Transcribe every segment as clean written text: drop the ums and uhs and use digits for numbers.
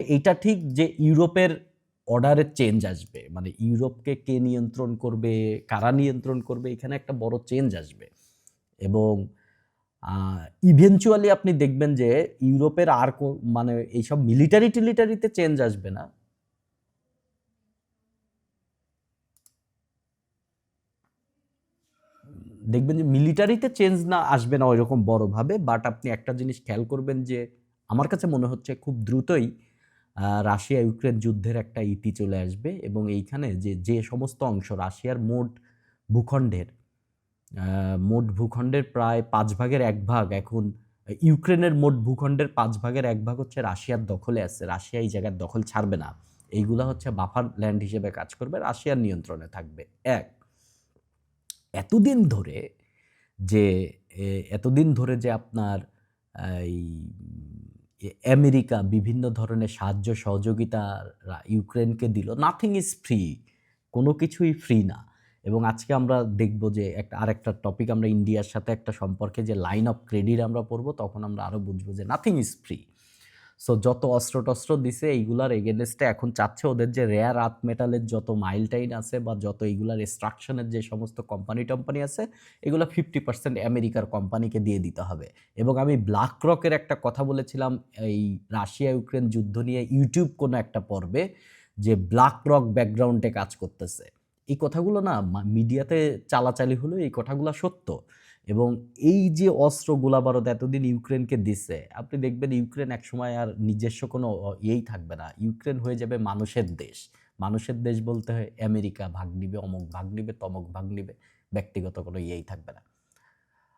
এইটা ঠিক যে ইউরোপের অর্ডারে চেঞ্জ আসবে, মানে ইউরোপকে কে নিয়ন্ত্রণ করবে, কারা নিয়ন্ত্রণ করবে, এখানে একটা বড় চেঞ্জ আসবে। এবং ইভেনচুয়ালি আপনি দেখবেন যে ইউরোপের আর মানে এইসব মিলিটারিতে চেঞ্জ আসবে না, দেখবেন যে মিলিটারিতে চেঞ্জ না আসবে না ওইরকম বড়ভাবে। বাট আপনি একটা জিনিস খেয়াল করবেন যে আমার কাছে মনে হচ্ছে খুব দ্রুতই রাশিয়া ইউক্রেন যুদ্ধের একটা ইতি চলে আসবে, এবং এইখানে যে সমস্ত অংশ রাশিয়ার মোট ভূখণ্ডের প্রায় 5/1 এখন ইউক্রেনের মোট ভূখণ্ডের 5/1 হচ্ছে রাশিয়ার দখলে আছে। রাশিয়া এই জায়গার দখল ছাড়বে না। এইগুলা হচ্ছে বাফার ল্যান্ড হিসেবে কাজ করবে, রাশিয়ার নিয়ন্ত্রণে থাকবে। এতদিন ধরে যে যে আপনার এই আমেরিকা বিভিন্ন ধরনের সাহায্য সহযোগিতা ইউক্রেনকে দিল, নাথিং ইজ ফ্রি, কোনো কিছুই ফ্রি না। এবং আজকে আমরা দেখব যে আরেকটা টপিক, আমরা ইন্ডিয়ার সাথে একটা সম্পর্কে যে লাইন অফ ক্রেডিট আমরা পড়বো, তখন আমরা আরও বুঝবো যে নাথিং ইজ ফ্রি। সো যত অস্ত্র দিছে এইগুলার এগেনস্টে এখন চাচ্ছে ওদের যে রেয়ার আর্থ মেটালের যত মাইলটাইন আছে বা যত এইগুলার এক্সট্রাকশনের যে সমস্ত কোম্পানি আছে, এগুলো 50% আমেরিকার কোম্পানিকে দিয়ে দিতে হবে। এবং আমি ব্ল্যাক রকের একটা কথা বলেছিলাম এই রাশিয়া ইউক্রেন যুদ্ধ নিয়ে ইউটিউব কোনো একটা পর্বে, যে ব্ল্যাক রক ব্যাকগ্রাউন্ডে কাজ করতেছে। এই কথাগুলো না মিডিয়াতে চালাচালি হলো, এই কথাগুলো সত্য। এবং এই যে অস্ত্র গোলাবারুদ এতদিন ইউক্রেনকে দিচ্ছে, আপনি দেখবেন ইউক্রেন একসময় আর নিজস্ব কোনো ইয়েই থাকবে না। ইউক্রেন হয়ে যাবে মানুষের দেশ। মানুষের দেশ বলতে হয় আমেরিকা ভাগ নিবে, অমুক ভাগ নিবে, তমুক ভাগ নিবে, ব্যক্তিগত কোনো ইয়েই থাকবে না।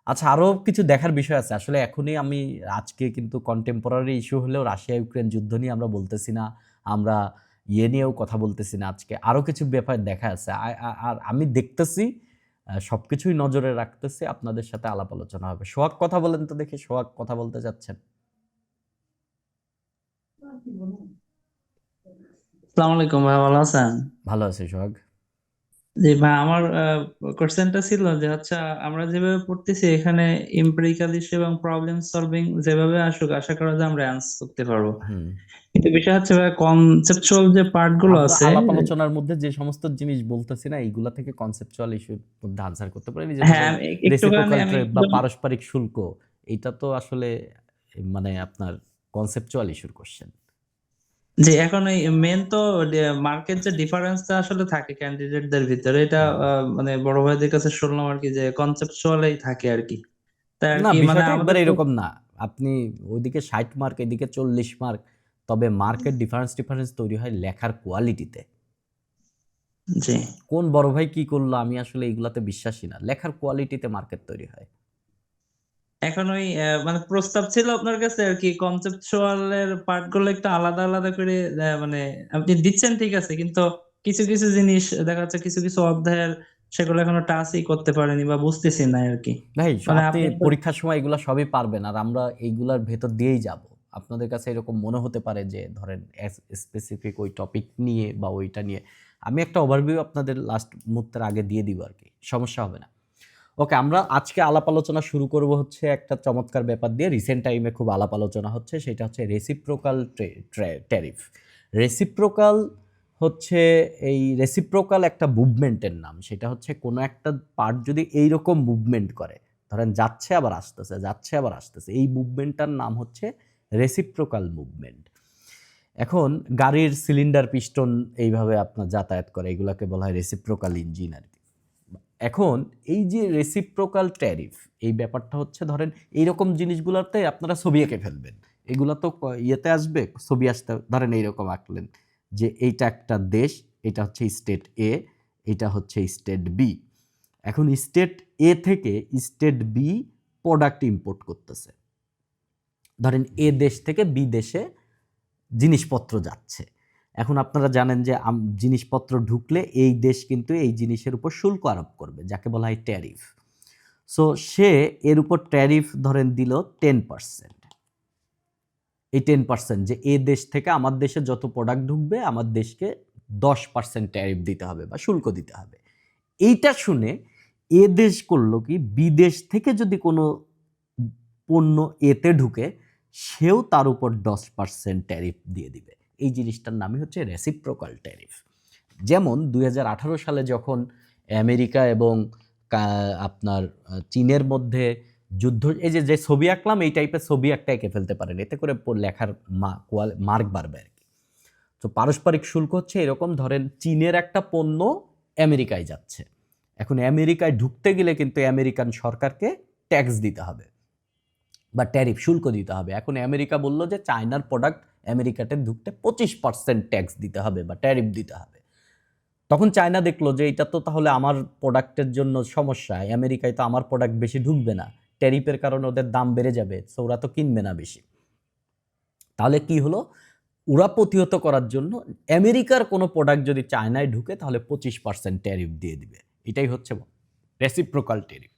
আচ্ছা, আরও কিছু দেখার বিষয় আছে আসলে। এখনই আমি আজকে কিন্তু কন্টেম্পোরারি ইস্যু হলেও রাশিয়া ইউক্রেন যুদ্ধ নিয়ে আমরা বলতেছি না, আমরা নিয়েও কথা বলতেছি না। আজকে আরও কিছু ব্যাপার দেখা আছে, আর আমি দেখতেছি সবকিছুই নজরে রাখতেছি, আপনাদের সাথে আলাপ আলোচনা হবে। সোহাগ কথা বলেন তো দেখি, সোহাগ কথা বলতে যাচ্ছেন। আসসালামু আলাইকুম ভাই, ভালো আছেন? ভালো আছে সোহাগ। জি ভাই, আমার কোশ্চেনটা ছিল যে হচ্ছে আমরা যেভাবে পড়তেছি এখানে এমপিরিক্যাল ইস্যু এবং প্রবলেম সলভিং যেভাবে আসুক আশা করা যায় আমরা অ্যান্সার করতে পারবো। হুম। কিন্তু বিষয় হচ্ছে ভাই কনসেপচুয়াল যে পার্ট গুলো আমরা আছে। আলাপ আলোচনার মধ্যে যে সমস্ত জিনিস বলতেছি না, এইগুলা থেকে কনসেপচুয়াল ইস্যুর মধ্যে আনসার করতে পারেন। এই যে হ্যাঁ, ধরেন একটুখানি রেসিপ্রোকাল আমি ট্রেড বা পারস্পরিক শুল্ক, এটা তো আসলে মানে আপনার কনসেপচুয়াল ইস্যুর কোশ্চেন। যে এখন এই মেন তো মার্কেট যে ডিফারেন্সটা আসলে থাকে ক্যান্ডিডেটদের ভিতরে, এটা মানে বড় ভাইদের কাছে শুনলাম আর কি যে কনসেপচুয়ালই থাকে আর কি। তাই আর না, কি মানে বিষয়টা আমাদের একবারে এরকম না। আপনি ওইদিকে 60 মার্ক, এদিকে 40 মার্ক, তবে মার্কেট ডিফারেন্স তৈরি হয় লেখার কোয়ালিটিতে। জি, কোন বড় ভাই কি করলো, আমি আসলে এইগুলাতে বিশ্বাসী না। লেখার কোয়ালিটিতে মার্কেট তৈরি হয়। এখন ওই মানে প্রস্তাব ছিল আপনার কাছে আর কি কনসেপচুয়াল এর পার্ট গুলো একটু আলাদা আলাদা করে মানে আপনি দিচ্ছেন ঠিক আছে, কিন্তু কিছু কিছু জিনিস দেখা যাচ্ছে কিছু কিছু অধ্যায়ের সেগুলো এখনো টাচই করতে পারেনি বা বুঝতেছি না আর কি। ভাই মানে আপনি আপনি পরীক্ষার সময় এগুলা সবই পারবেন, আর আমরা এইগুলার ভেতর দিয়েই যাব। আপনাদের কাছে এরকম মনে হতে পারে যে ধরেন স্পেসিফিক ওই টপিক নিয়ে বা ওইটা নিয়ে আমি একটা ওভারভিউ আপনাদের লাস্ট মুহূর্তের আগে দিয়ে দিব আর কি, সমস্যা হবে না। ওকে, আমরা আজকে আলাপ আলোচনা শুরু করব হচ্ছে একটা চমৎকার ব্যাপার দিয়ে। রিসেন্ট টাইমে খুব আলাপ আলোচনা হচ্ছে, সেটা হচ্ছে রেসিপ্রোকাল ট্যারিফ। রেসিপ্রোকাল হচ্ছে রেসিপ্রোকাল একটা মুভমেন্টের নাম। সেটা হচ্ছে কোনো একটা পার্ট যদি এইরকম মুভমেন্ট করে, ধরেন যাচ্ছে আবার আসতেছে, যাচ্ছে আবার আসতেছে, এই মুভমেন্টটার নাম হচ্ছে রেসিপ্রোকাল মুভমেন্ট। এখন গাড়ির সিলিন্ডার পিস্টন এইভাবে আপনার যাতায়াত করে, এগুলাকে বলা হয় রেসিপ্রোকাল ইঞ্জিন আর কি। এখন এই যে রেসিপ্রোকাল ট্যারিফ, এই ব্যাপারটা হচ্ছে ধরেন এইরকম জিনিসগুলোতে আপনারা ছবি এঁকে ফেলবেন। এগুলা তো ইয়েতে আসবে, ছবি আসতে ধরেন এইরকম আঁকলেন যে এইটা একটা দেশ, এটা হচ্ছে স্টেট এ, এটা হচ্ছে স্টেট বি। এখন স্টেট এ থেকে স্টেট বি প্রোডাক্ট ইম্পোর্ট করতেছে। ধরেন এ দেশ থেকে বি দেশে জিনিসপত্র যাচ্ছে। এখন আপনারা জানেন যে জিনিসপত্র ঢুকলে এই দেশ কিন্তু এই জিনিসের উপর শুল্ক আরোপ করবে, যাকে বলা হয় ট্যারিফ। সো সে এর উপর ট্যারিফ ধরেন দিল 10%। এই 10%, যে এ দেশ থেকে আমার দেশে যত প্রোডাক্ট ঢুকবে আমার দেশকে 10% ট্যারিফ দিতে হবে বা শুল্ক দিতে হবে। এইটা শুনে এ দেশ করলো কি, বিদেশ থেকে যদি কোনো পণ্য এতে ঢুকে, সেও তার উপর 10% ট্যারিফ দিয়ে দিবে। এই জিনিসটার নামই হচ্ছে রেসিপ্রোকাল ট্যারিফ। যেমন 2018 সালে যখন আমেরিকা এবং আপনার চীনের মধ্যে যুদ্ধ, এই যে ছবি আঁকলাম এই টাইপের ছবি একটা এঁকে ফেলতে পারেন, এতে করে লেখার মার্ক বাড়বে আর কি। তো পারস্পরিক শুল্ক হচ্ছে এরকম, ধরেন চীনের একটা পণ্য আমেরিকায় যাচ্ছে, এখন আমেরিকায় ঢুকতে গেলে কিন্তু আমেরিকান সরকারকে ট্যাক্স দিতে হবে বা ট্যারিফ শুল্ক দিতে হবে। এখন আমেরিকা বলল যে চায়নার প্রোডাক্ট আমেরিকাতে ঢুকতে 25% ট্যাক্স দিতে হবে বা ট্যারিফ দিতে হবে। তখন চায়না দেখলো যে এটা তো তাহলে আমার প্রোডাক্টের জন্য সমস্যা, আমেরিকায় তো আমার প্রোডাক্ট বেশি ঢুকবে না, ট্যারিফের কারণে ওদের দাম বেড়ে যাবে, সো ওরা তো কিনবে না বেশি। তাহলে কি হলো, ওরা প্রতিহত করার জন্য আমেরিকার কোনো প্রোডাক্ট যদি চায়নায় ঢুকে তাহলে 25% ট্যারিফ দিয়ে দিবে। এটাই হচ্ছে রেসিপ্রোকাল ট্যারিফ।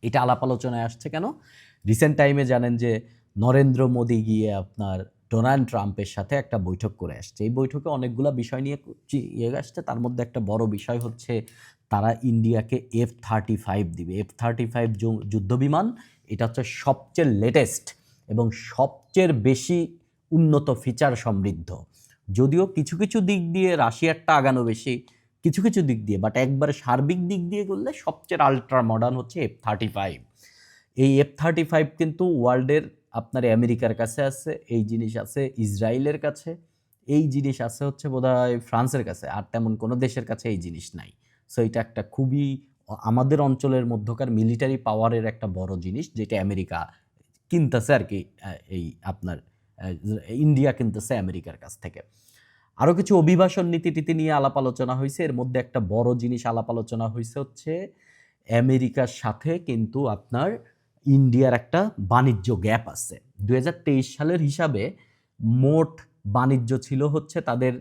এটা আলাপ আলোচনায় আসছে কেন? রিসেন্ট টাইমে জানেন যে নরেন্দ্র মোদী গিয়ে আপনার ডোনাল্ড ট্রাম্পের সাথে একটা বৈঠক করে আসছে। এই বৈঠকে অনেকগুলো বিষয় নিয়ে আসছে, তার মধ্যে একটা বড় বিষয় হচ্ছে তারা ইন্ডিয়াকে F-35 দিবে। F-35 যুদ্ধ বিমান, এটা হচ্ছে সবচেয়ে লেটেস্ট এবং সবচেয়ে বেশি উন্নত ফিচার সমৃদ্ধ। যদিও কিছু কিছু দিক দিয়ে রাশিয়ারটা আগানো বেশি, কিছু কিছু দিক দিয়ে, বাট একবারে সার্বিক দিক দিয়ে করলে সবচেয়ে আলট্রা মডার্ন হচ্ছে F-35। এই F-35 কিন্তু ওয়ার্ল্ডের আপনার আমেরিকার কাছে আছে, এই জিনিস আছে ইসরায়েলের কাছে, এই জিনিস আছে হচ্ছে বোধহয় ফ্রান্সের কাছে, আর তেমন কোনো দেশের কাছে এই জিনিস নাই। সো এটা একটা খুবই আমাদের অঞ্চলের মধ্যকার মিলিটারি পাওয়ারের একটা বড় জিনিস, যেটা আমেরিকা কিনতেছে আর কি, এই আপনার ইন্ডিয়া কিনতেছে আমেরিকার কাছ থেকে। আরও কিছু অভিবাসন নীতি টিতি নিয়ে আলাপ আলোচনা হয়েছে। এর মধ্যে একটা বড় জিনিস আলাপ আলোচনা হয়েছে হচ্ছে আমেরিকার সাথে কিন্তু আপনার ইন্ডিয়ার একটা বাণিজ্য গ্যাপ আছে। 2023 সালের হিসাবে মোট বাণিজ্য ছিল হচ্ছে তাদের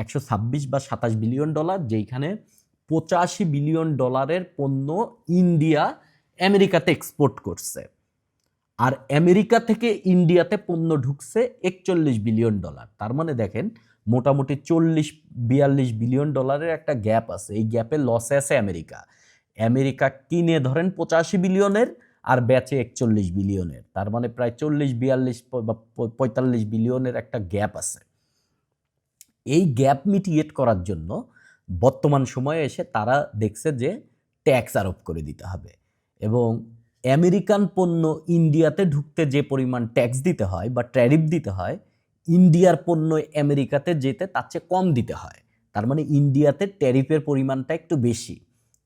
126 বা 27 বিলিয়ন ডলার, যেইখানে 85 বিলিয়ন ডলারের পণ্য ইন্ডিয়া আমেরিকাতে এক্সপোর্ট করছে, আর আমেরিকা থেকে ইন্ডিয়াতে পণ্য ঢুকছে 41 বিলিয়ন ডলার। তার মানে দেখেন মোটামুটি 40-42 বিলিয়ন ডলারের একটা গ্যাপ আছে। এই গ্যাপে লসে আছে আমেরিকা। আমেরিকা কিনে ধরেন 85 বিলিয়নের আর বেচে 41 বিলিয়নের, তার মানে প্রায় 40-42 বা 45 বিলিয়নের একটা গ্যাপ আছে। এই গ্যাপ মিটিগেট করার জন্য বর্তমান সময়ে এসে তারা দেখছে যে ট্যাক্স আরোপ করে দিতে হবে, এবং আমেরিকান পণ্য ইন্ডিয়াতে ঢুকতে যে পরিমাণ ট্যাক্স দিতে হয় বা ট্যারিফ দিতে হয়, ইন্ডিয়ার পণ্য আমেরিকাতে যেতে তার চেয়ে কম দিতে হয়। তার মানে ইন্ডিয়াতে ট্যারিফের পরিমাণটা একটু বেশি।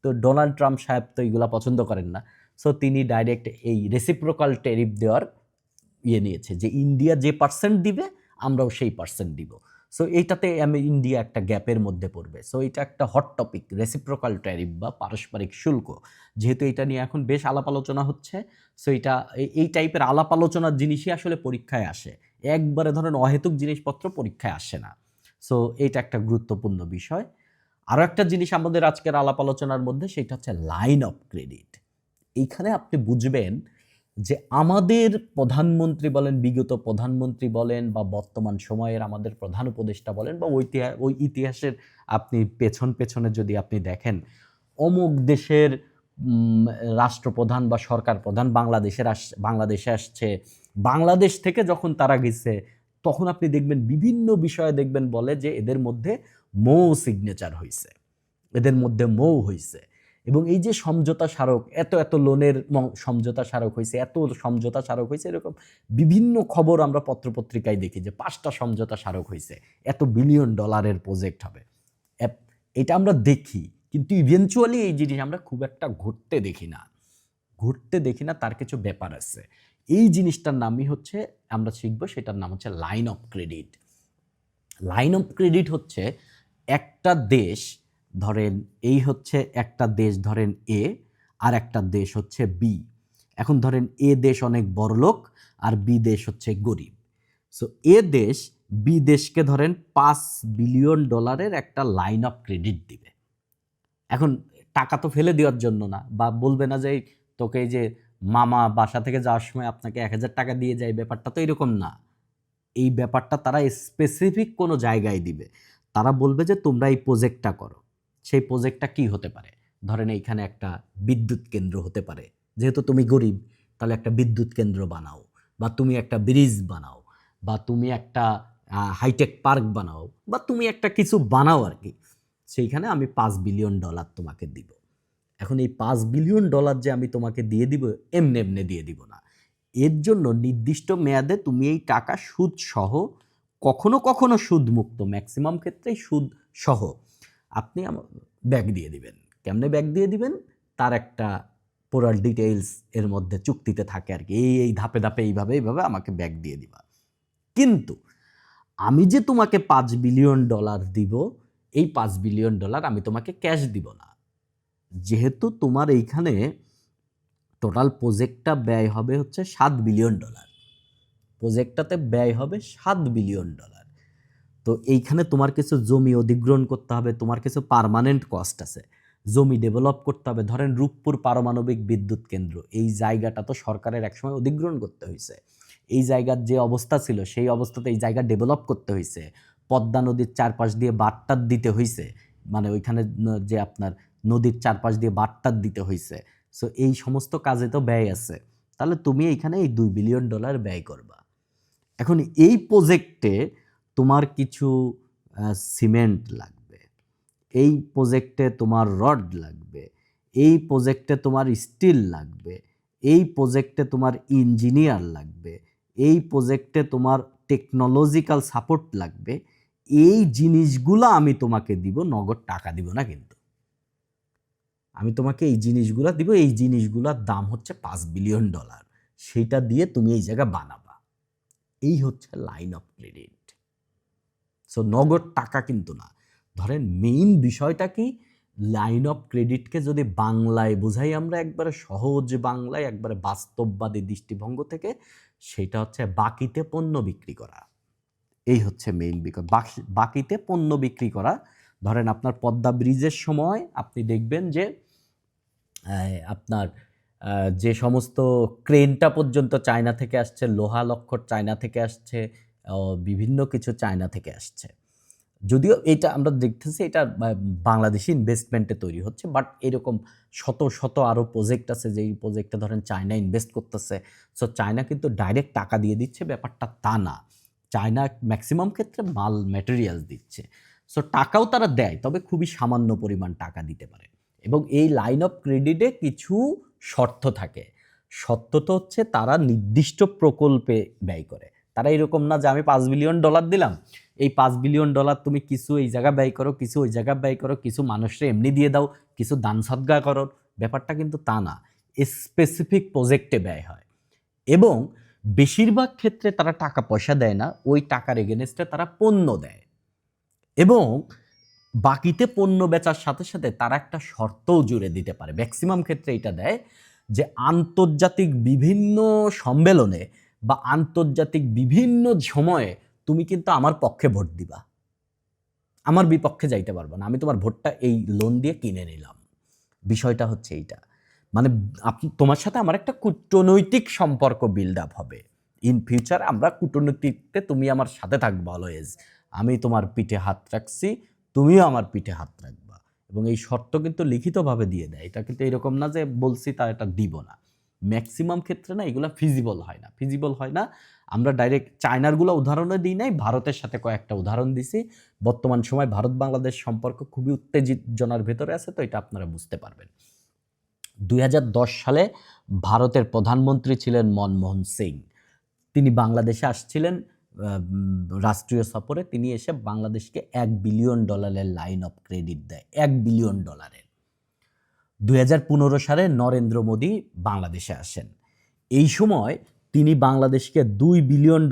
তো ডোনাল্ড ট্রাম্প সাহেব তো এইগুলা পছন্দ করেন না, সো তিনি ডাইরেক্ট এই রেসিপ্রোকাল ট্যারিফ দেওয়ার নিয়েছে, যে ইন্ডিয়া যে পার্সেন্ট দিবে আমরাও সেই পার্সেন্ট দিব। সো এইটাতে ইন্ডিয়া একটা গ্যাপের মধ্যে পড়বে। সো এটা একটা হট টপিক, রেসিপ্রোকাল ট্যারিফ বা পারস্পরিক শুল্ক। যেহেতু এটা নিয়ে এখন বেশ আলাপ আলোচনা হচ্ছে, সো এটা এই টাইপের আলাপ আলোচনার জিনিসই আসলে পরীক্ষায় আসে, একবারে ধরেন অহেতুক জিনিসপত্র পরীক্ষায় আসে না। সো এটা একটা গুরুত্বপূর্ণ বিষয়। আরও একটা জিনিস আমাদের আজকের আলাপ আলোচনার মধ্যে, সেটা হচ্ছে লাইন অফ ক্রেডিট। এইখানে আপনি বুঝবেন যে আমাদের প্রধানমন্ত্রী বলেন, বিগত প্রধানমন্ত্রী বলেন, বা বর্তমান সময়ের আমাদের প্রধান উপদেষ্টা বলেন, বা ওই ইতিহাসের আপনি পেছনে যদি আপনি দেখেন, অমুক দেশের রাষ্ট্রপ্রধান বা সরকার প্রধান বাংলাদেশে আসছে, বাংলাদেশ থেকে যখন তারা গেছে তখন আপনি দেখবেন বিভিন্ন বিষয়ে দেখবেন বলে যে এদের মধ্যে মৌ সিগনেচার হয়েছে, এদের মধ্যে মৌ হয়েছে, এবং এই যে সমঝোতা স্মারক, এত লোনের সমঝোতা স্মারক হয়েছে, এত সমঝোতা স্মারক হয়েছে, এরকম বিভিন্ন খবর আমরা পত্রপত্রিকায় দেখি যে 5টা সমঝোতা স্মারক হয়েছে, এত বিলিয়ন ডলারের প্রজেক্ট হবে। এটা আমরা দেখি, কিন্তু ইভেনচুয়ালি এই জিনিস আমরা খুব একটা ঘটতে দেখি না, তার কিছু ব্যাপার আছে। এই জিনিসটার নামই হচ্ছে আমরা শিখবো, সেটার নাম হচ্ছে line of credit. Line of credit হচ্ছে একটা দেশ, ধরেন এই হচ্ছে একটা দেশ, ধরেন এ, আর একটা দেশ হচ্ছে বি। এখন ধরেন এ দেশ অনেক বড়লোক আর বি দেশ হচ্ছে গরিব। সো এ দেশ বি দেশকে ধরেন 5 বিলিয়ন ডলারের একটা লাইন অফ ক্রেডিট দিবে। এখন টাকা তো ফেলে দেওয়ার জন্য না, বা বলবে না যে তোকে এই যে মামা বাসা থেকে যাওয়ার সময় আপনাকে 1000 টাকা দিয়ে যায়, ব্যাপারটা তো এরকম না। এই ব্যাপারটা তারা স্পেসিফিক কোনো জায়গায় দিবে। তারা বলবে যে তোমরা এই প্রজেক্টটা করো। সেই প্রজেক্টটা কি হতে পারে? ধরেন এইখানে একটা বিদ্যুৎ কেন্দ্র হতে পারে, যেহেতু তুমি গরিব তাহলে একটা বিদ্যুৎ কেন্দ্র বানাও, বা তুমি একটা ব্রিজ বানাও, বা তুমি একটা হাইটেক পার্ক বানাও বা তুমি একটা কিছু বানাও আর কি, সেইখানে আমি $5 বিলিয়ন তোমাকে দিব। এখন এই $5 বিলিয়ন যে আমি তোমাকে দিয়ে দিব এমনি এমনি দিয়ে দিব না, এর জন্য নির্দিষ্ট মেয়াদে তুমি এই টাকা সুদ সহ, কখনো কখনো সুদ মুক্ত, ম্যাক্সিমাম ক্ষেত্রেই সুদ সহ আপনি ব্যাক দিয়ে দিবেন। কেমনে ব্যাক দিয়ে দিবেন তার একটা পুরো ডিটেইলস এর মধ্যে চুক্তিতে থাকে আর কি, এই ধাপে ধাপে এইভাবে এইভাবে আমাকে ব্যাক দিয়ে দিবা। কিন্তু আমি যে তোমাকে $5 বিলিয়ন দিব, এই $5 বিলিয়ন আমি তোমাকে ক্যাশ দিব না। যেহেতু তোমার এইখানে টোটাল প্রজেক্টটা ব্যয় হবে হচ্ছে $7 বিলিয়ন, প্রজেক্টটাতে ব্যয় হবে $7 বিলিয়ন। তো এইখানে তোমার কিছু জমি অধিগ্রহণ করতে হবে, তোমার কিছু পার্মানেন্ট কস্ট আছে, জমি ডেভেলপ করতে হবে। ধরেন রূপপুর পারমাণবিক বিদ্যুৎ কেন্দ্র, এই জায়গাটা তো সরকারের একসময় অধিগ্রহণ করতে হয়েছে, এই জায়গার যে অবস্থা ছিল সেই অবস্থাতে এই জায়গা ডেভেলপ করতে হয়েছে, পদ্মা নদীর চারপাশ দিয়ে বাটটার দিতে হয়েছে, মানে ওইখানে যে আপনার নদীর চারপাশ দিয়ে বাটটার দিতে হয়েছে। সো এই সমস্ত কাজে তো ব্যয় আছে, তাহলে তুমি এইখানে এই $2 বিলিয়ন ব্যয় করবা। এখন এই প্রজেক্টে তোমার কিছু সিমেন্ট লাগবে, এই প্রজেক্টে তোমার রড লাগবে, এই প্রজেক্টে তোমার স্টিল লাগবে, এই প্রজেক্টে তোমার ইঞ্জিনিয়ার লাগবে, এই প্রজেক্টে তোমার টেকনোলজিক্যাল সাপোর্ট লাগবে। এই জিনিসগুলো আমি তোমাকে দিব, নগদ টাকা দিব না, কিন্তু আমি তোমাকে এই জিনিসগুলো দিব। এই জিনিসগুলোর দাম হচ্ছে $5 বিলিয়ন, সেইটা দিয়ে তুমি এই জায়গা বানাবা। এই হচ্ছে লাইন অফ ক্রেডিট। সো নগদ টাকা কিন্তু না। ধরেন মেইন বিষয়টা কি, লাইন অফ ক্রেডিটকে যদি বাংলায় বোঝাই আমরা, একবারে সহজ বাংলায়, একবারে বাস্তববাদী দৃষ্টিভঙ্গ থেকে, সেটা হচ্ছে বাকিতে পণ্য বিক্রি করা। এই হচ্ছে মেইন বিষয়, বাকিতে পণ্য বিক্রি করা। ধরেন আপনার পদ্মা ব্রিজের সময় আপনি দেখবেন যে আপনার যে সমস্ত ক্রেনটা পর্যন্ত চায়না থেকে আসছে, লোহা লক্কর চায়না থেকে আসছে, বিভিন্ন কিছু চায়না থেকে আসছে। যদিও এটা আমরা দেখতেছি এটা বাংলাদেশি ইনভেস্টমেন্টে তৈরি হচ্ছে, বাট এরকম শত শত আরও প্রজেক্ট আছে যেই প্রজেক্টে ধরেন চায়না ইনভেস্ট করতেছে। সো চায়না কিন্তু ডাইরেক্ট টাকা দিয়ে দিচ্ছে, ব্যাপারটা তা না। চায়না ম্যাক্সিমাম ক্ষেত্রে মাল ম্যাটেরিয়ালস দিচ্ছে। সো টাকাও তারা দেয়, তবে খুবই সামান্য পরিমাণ টাকা দিতে পারে। এবং এই লাইন অফ ক্রেডিটে কিছু শর্ত থাকে। শর্ত তো হচ্ছে তারা নির্দিষ্ট প্রকল্পে ব্যয় করে। তারা এরকম না যে আমি $5 বিলিয়ন দিলাম, এই $5 বিলিয়ন তুমি কিছু এই জায়গা ব্যয় করো, কিছু ওই জায়গা ব্যয় করো, কিছু মানুষরে এমনি দিয়ে দাও, কিছু দান সদগা করো। ব্যাপারটা কিন্তু তা না, স্পেসিফিক প্রজেক্টে ব্যয় হয়। এবং বেশিরভাগ ক্ষেত্রে তারা টাকা পয়সা দেয় না, ওই টাকার এগেনস্টে তারা পণ্য দেয়। এবং বাকিতে পণ্য বেচার সাথে সাথে তারা একটা শর্তও জুড়ে দিতে পারে, ম্যাক্সিমাম ক্ষেত্রে এটা দেয় যে আন্তর্জাতিক বিভিন্ন সম্মেলনে বা আন্তর্জাতিক বিভিন্ন সময়ে তুমি কিন্তু আমার পক্ষে ভোট দিবা, আমার বিপক্ষে যাইতে পারবে না, আমি তোমার ভোটটা এই লোন দিয়ে কিনে নিলাম। বিষয়টা হচ্ছে এইটা, মানে তোমার সাথে আমার একটা কূটনৈতিক সম্পর্ক বিল্ড আপ হবে। ইন ফিউচার আমরা কূটনৈতিকতে তুমি আমার সাথে থাকবে অলওয়েজ, আমি তোমার পিঠে হাত রাখছি, তুমিও আমার পিঠে হাত রাখবা। এবং এই শর্ত কিন্তু লিখিতভাবে দিয়ে দেয়, এটা কিন্তু এরকম না যে বলছি তা এটা দিব না। ম্যাক্সিমাম ক্ষেত্রে না এগুলো ফিজিবল হয় না। আমরা ডাইরেক্ট চায়নারগুলো উদাহরণে দিই নাই, ভারতের সাথে কয়েকটা উদাহরণ দিছি। বর্তমান সময় ভারত বাংলাদেশ সম্পর্ক খুবই উত্তেজনার ভেতরে আছে, তো এটা আপনারা বুঝতে পারবেন। 2010 সালে ভারতের প্রধানমন্ত্রী ছিলেন মনমোহন সিং। তিনি বাংলাদেশে আসছিলেন রাষ্ট্রীয় সফরে। তিনি এসে বাংলাদেশকে $1 বিলিয়ন লাইন অফ ক্রেডিট দেয়, $1 বিলিয়ন। 2015 সালে নরেন্দ্র মোদী বাংলাদেশে আসেন। এই সময় তিনি বাংলাদেশকে $2 বিলিয়ন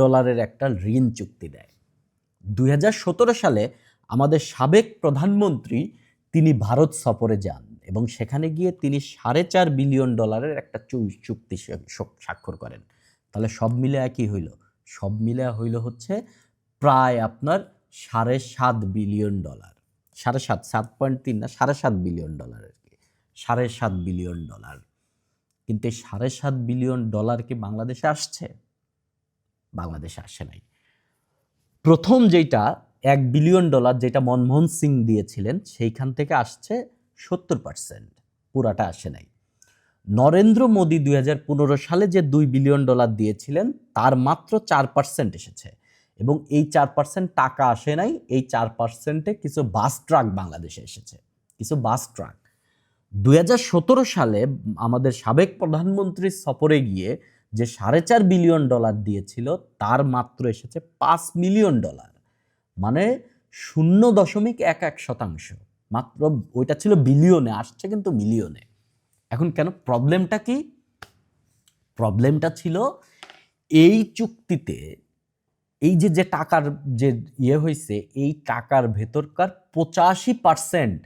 একটা ঋণ চুক্তি দেয়। 2017 সালে আমাদের সাবেক প্রধানমন্ত্রী তিনি ভারত সফরে যান এবং সেখানে গিয়ে তিনি $4.5 বিলিয়ন একটা চুক্তি স্বাক্ষর করেন। তাহলে সব মিলে একই হইল, সব মিলে হইল হচ্ছে প্রায় আপনার $7.5 বিলিয়ন, 7.3 না, $7.5 বিলিয়ন আর কি, $7.5 বিলিয়ন। কিন্তু এই $7.5 বিলিয়ন কি বাংলাদেশে আসছে? বাংলাদেশে আসে নাই। প্রথম যেটা $1 বিলিয়ন যেটা মনমোহন সিং দিয়েছিলেন, সেইখান থেকে আসছে 70%, পুরাটা আসে নাই। নরেন্দ্র মোদী 2015 সালে যে $2 বিলিয়ন দিয়েছিলেন তার মাত্র 4% এসেছে। এবং এই 4% টাকা আসে নাই, এই 4%-এ কিছু বাস ট্রাক বাংলাদেশে এসেছে, কিছু বাস ট্রাক। 2017 সালে আমাদের সাবেক প্রধানমন্ত্রী সফরে গিয়ে যে $4.5 বিলিয়ন দিয়েছিল, তার মাত্র এসেছে $5 মিলিয়ন, মানে 0.11%। মাত্র, ওইটা ছিল বিলিয়নে, আসছে কিন্তু মিলিয়নে। এখন কেন, প্রবলেমটা কি? প্রবলেমটা ছিল এই চুক্তিতে এই যে টাকার যে হয়েছে, এই টাকার ভেতরকার 85%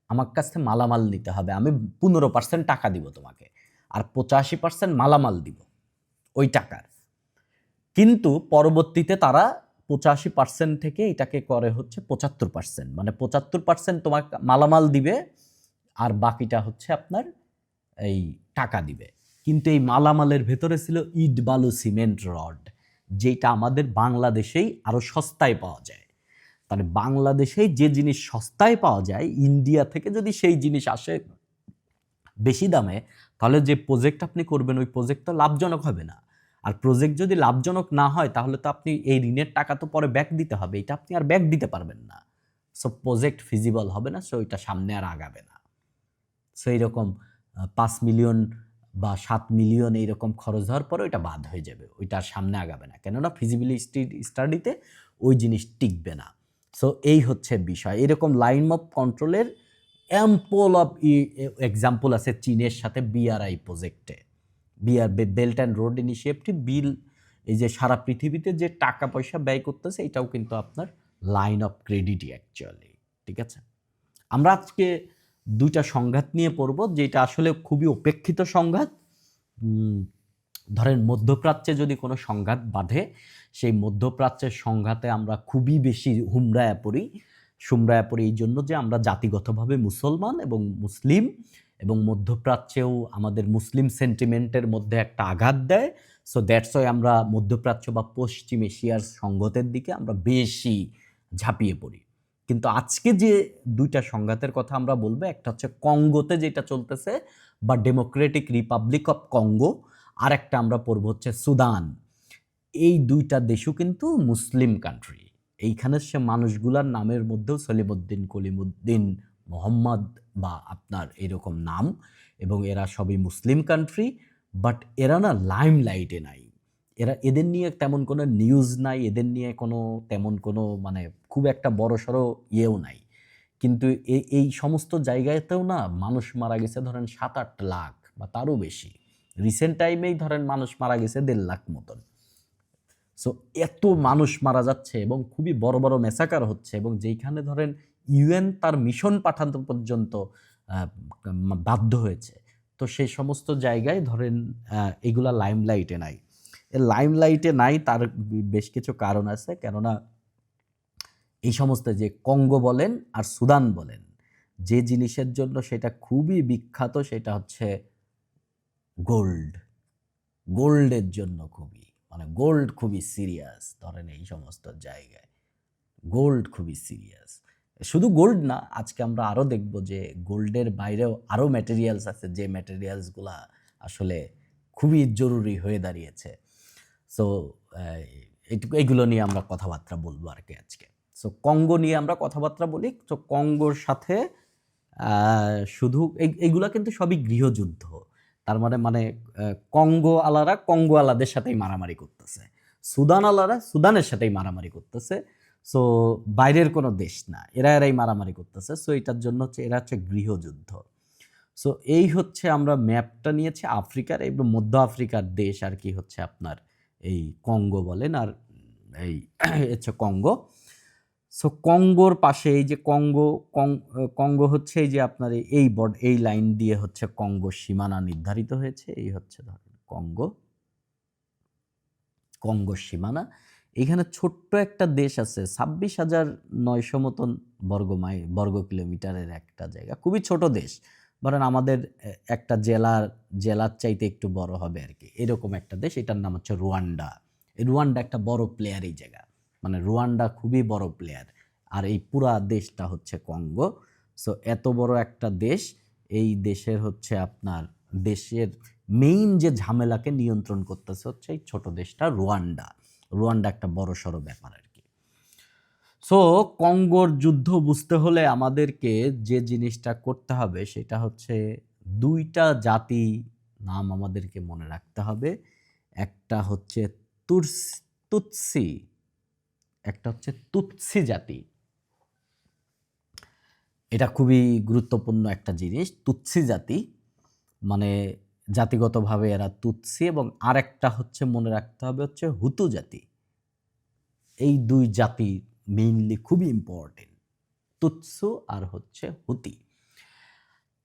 আমার কাছ থেকে মালামাল নিতে হবে, আমি 15% টাকা দিব তোমাকে, আর 85% মালামাল দিব ওই টাকার। কিন্তু পরবর্তীতে তারা 85% থেকে এটাকে করে হচ্ছে 75%, মানে 75% তোমাকে মালামাল দিবে আর বাকিটা হচ্ছে আপনার এই টাকা দিবে। কিন্তু এই মালামালের ভেতরে ছিল ইট, বালু, সিমেন্ট, রড, যেটা আমাদের বাংলাদেশেই আরো সস্তায় পাওয়া যায়। তাহলে বাংলাদেশেই যে জিনিস সস্তায় পাওয়া যায়, ইন্ডিয়া থেকে যদি সেই জিনিস আসে বেশি দামে, তাহলে যে প্রজেক্ট আপনি করবেন ওই প্রজেক্ট তো লাভজনক হবে না। আর প্রজেক্ট যদি লাভজনক না হয়, তাহলে তো আপনি এই ঋণের টাকা তো পরে ব্যাক দিতে হবে, এটা আপনি আর ব্যাক দিতে পারবেন না। সো প্রজেক্ট ফিজিবল হবে না, সো এটা সামনে আর আগাবে না। সো এইরকম 5 মিলিয়ন বা 7 মিলিয়ন এইরকম খরচ হওয়ার পরে ওইটা বাদ হয়ে যাবে, ওইটা আর সামনে আগাবে না, কেননা ফিজিবিলিটি স্টাডিতে ওই জিনিস টিকবে না। সো এই হচ্ছে বিষয়। এরকম লাইন অফ কন্ট্রোলের অ্যাম্পল অফ এক্সাম্পল আছে চীনের সাথে বিআরআই প্রজেক্টে, বেল্ট অ্যান্ড রোড ইনিশিয়েটিভ বিল। এই যে সারা পৃথিবীতে যে টাকা পয়সা ব্যয় করতেছে, এটাও কিন্তু আপনার লাইন অফ ক্রেডিটই অ্যাকচুয়ালি। ঠিক আছে, আমরা আজকে দুইটা সংঘাত নিয়ে পড়ব, যেটা আসলে খুবই উপেক্ষিত সংঘাত। ধরেন মধ্যপ্রাচ্যে যদি কোনো সংঘাত বাঁধে, সেই মধ্যপ্রাচ্যের সংঘাতে আমরা খুবই বেশি হুমড়ায় পড়ি এই জন্য যে আমরা জাতিগতভাবে মুসলমান এবং মুসলিম, এবং মধ্যপ্রাচ্যেও আমাদের মুসলিম সেন্টিমেন্টের মধ্যে একটা আঘাত দেয়। সো দ্যাটস ওয়াই আমরা মধ্যপ্রাচ্য বা পশ্চিম এশিয়ার সংঘাতের দিকে আমরা বেশি ঝাঁপিয়ে পড়ি। কিন্তু আজকে যে দুইটা সংঘাতের কথা আমরা বলবো, একটা হচ্ছে কঙ্গোতে যেটা চলতেছে বা ডেমোক্রেটিক রিপাবলিক অফ কঙ্গো, আর একটা আমরা পড়ব হচ্ছে সুদান। এই দুইটা দেশও কিন্তু মুসলিম কান্ট্রি। এইখানের সে মানুষগুলার নামের মধ্যেও সলিমুদ্দিন, কলিমুদ্দিন, মোহাম্মদ বা আপনার এরকম নাম, এবং এরা সবই মুসলিম কান্ট্রি, বাট এরা না লাইমলাইটে নাই। এদের নিয়ে তেমন কোনো নিউজ নাই, এদের নিয়ে তেমন কোনো মানে খুব একটা বড়সড় ইয়েও নাই। কিন্তু এই সমস্ত জায়গাতেও না মানুষ মারা গেছে ধরেন 7-8 লাখ বা তারও বেশি। রিসেন্ট টাইমেই ধরেন মানুষ মারা গেছে 1.5 লাখ মতন। সো এত মানুষ মারা যাচ্ছে এবং খুবই বড় বড় ম্যাসাকার হচ্ছে, এবং যেইখানে ধরেন ইউএন তার মিশন পাঠাতে পর্যন্ত বাধ্য হয়েছে। তো সেই সমস্ত জায়গায় ধরেন এগুলা লাইমলাইটে নাই। লাইমলাইটে নাই তার বেশ কিছু কারণ আছে, কেননা এই সমস্ত যে কঙ্গো বলেন আর সুদান বলেন, যে জিনিসের জন্য সেটা খুবই বিখ্যাত, সেটা হচ্ছে গোল্ড। গোল্ডের জন্য খুবই, মানে গোল্ড খুবই সিরিয়াস। ধরেন এই সমস্ত জায়গায় গোল্ড খুবই সিরিয়াস। শুধু গোল্ড না, আজকে আমরা আরও দেখব যে গোল্ডের বাইরেও আরও ম্যাটেরিয়ালস আছে, যে ম্যাটেরিয়ালসগুলা আসলে খুবই জরুরি হয়ে দাঁড়িয়েছে। সো এইগুলো নিয়ে আমরা কথাবার্তা বলবো আর কি আজকে। সো কঙ্গো নিয়ে আমরা কথাবার্তা বলি। তো কঙ্গোর সাথে শুধু এইগুলা কিন্তু সবই গৃহযুদ্ধ। তার মানে কঙ্গো আলারা কঙ্গো আলাদের সাথেই মারামারি করতেছে, সুদান আলারা সুদানের সাথেই মারামারি করতেছে। সো বাইরের কোনো দেশ না, এরাই মারামারি করতেছে। সো এটার জন্য হচ্ছে এরা হচ্ছে গৃহযুদ্ধ। সো এই হচ্ছে আমরা ম্যাপটা নিয়েছি আফ্রিকার, এবং মধ্য আফ্রিকার দেশ আর কি হচ্ছে আপনার এই কঙ্গো বলেন, আর এই হচ্ছে কঙ্গো। সো কঙ্গোর পাশে এই যে কঙ্গো হচ্ছে এই যে আপনার এই লাইন দিয়ে হচ্ছে কঙ্গোর সীমানা নির্ধারিত হয়েছে। এই হচ্ছে ধরেন কঙ্গোর সীমানা। এখানে ছোট্ট একটা দেশ আছে, 26,900 মতন বর্গ কিলোমিটারের একটা জায়গা, খুবই ছোট দেশ। ধরেন আমাদের একটা জেলার চাইতে একটু বড় হবে আর কি, এরকম একটা দেশ। এটার নাম হচ্ছে রুয়ান্ডা। রুয়ান্ডা একটা বড় প্লেয়ার এই জায়গা, মানে রুয়ান্ডা খুবই বড় প্লেয়ার, আর এই পুরা দেশটা হচ্ছে কঙ্গো। সো এত বড় একটা দেশ, এই দেশের হচ্ছে আপনার দেশের মেইন যে ঝামেলাকে নিয়ন্ত্রণ করতেছে হচ্ছে এই ছোট দেশটা রুয়ান্ডা। রুয়ান্ডা একটা বড় সড়ো ব্যাপার আর কি। সো কঙ্গোর যুদ্ধ বুঝতে হলে আমাদেরকে যে জিনিসটা করতে হবে সেটা হচ্ছে দুইটা জাতি নাম আমাদেরকে মনে রাখতে হবে। একটা হচ্ছে তুতসি, একটা হচ্ছে তুতসি জাতি। এটা খুবই গুরুত্বপূর্ণ একটা জিনিস। তুতসি জাতি মানে জাতিগতভাবে এরা তুতসি, এবং আরেকটা হচ্ছে মনে রাখতে হবে হচ্ছে হুতু জাতি। এই দুই জাতি মেইনলি খুবই ইম্পর্টেন্ট, তুতসু আর হচ্ছে হুতি।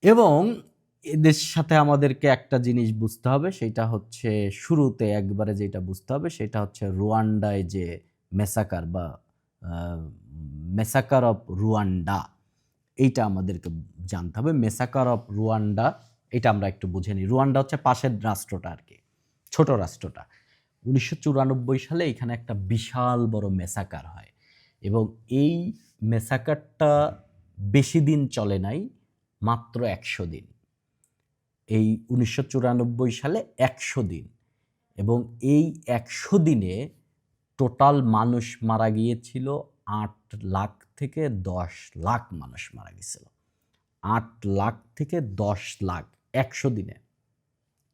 এবং এদের সাথে আমাদেরকে একটা জিনিস বুঝতে হবে, সেটা হচ্ছে শুরুতে একবারে যেটা বুঝতে হবে সেটা হচ্ছে রুয়ান্ডায় যে মেসাকার বা মেসাকার অফ রুয়ান্ডা, এইটা আমাদেরকে জানতে হবে। মেসাকার অফ রুয়ান্ডা এটা আমরা একটু বুঝে নিই। রুয়ান্ডা হচ্ছে পাশের রাষ্ট্রটা আর কি, ছোট রাষ্ট্রটা। 1994 সালে এখানে একটা বিশাল বড় মেসাকার হয়, এবং এই মেসাকারটা বেশি দিন চলে নাই, মাত্র 100 দিন। এই 1994 সালে 100 দিন, এবং এই 100 দিনে টোটাল মানুষ মারা গিয়েছিল 8 লাখ থেকে 10 লাখ মানুষ মারা গেছিল। 8 লাখ থেকে 10 লাখ 100 দিনে।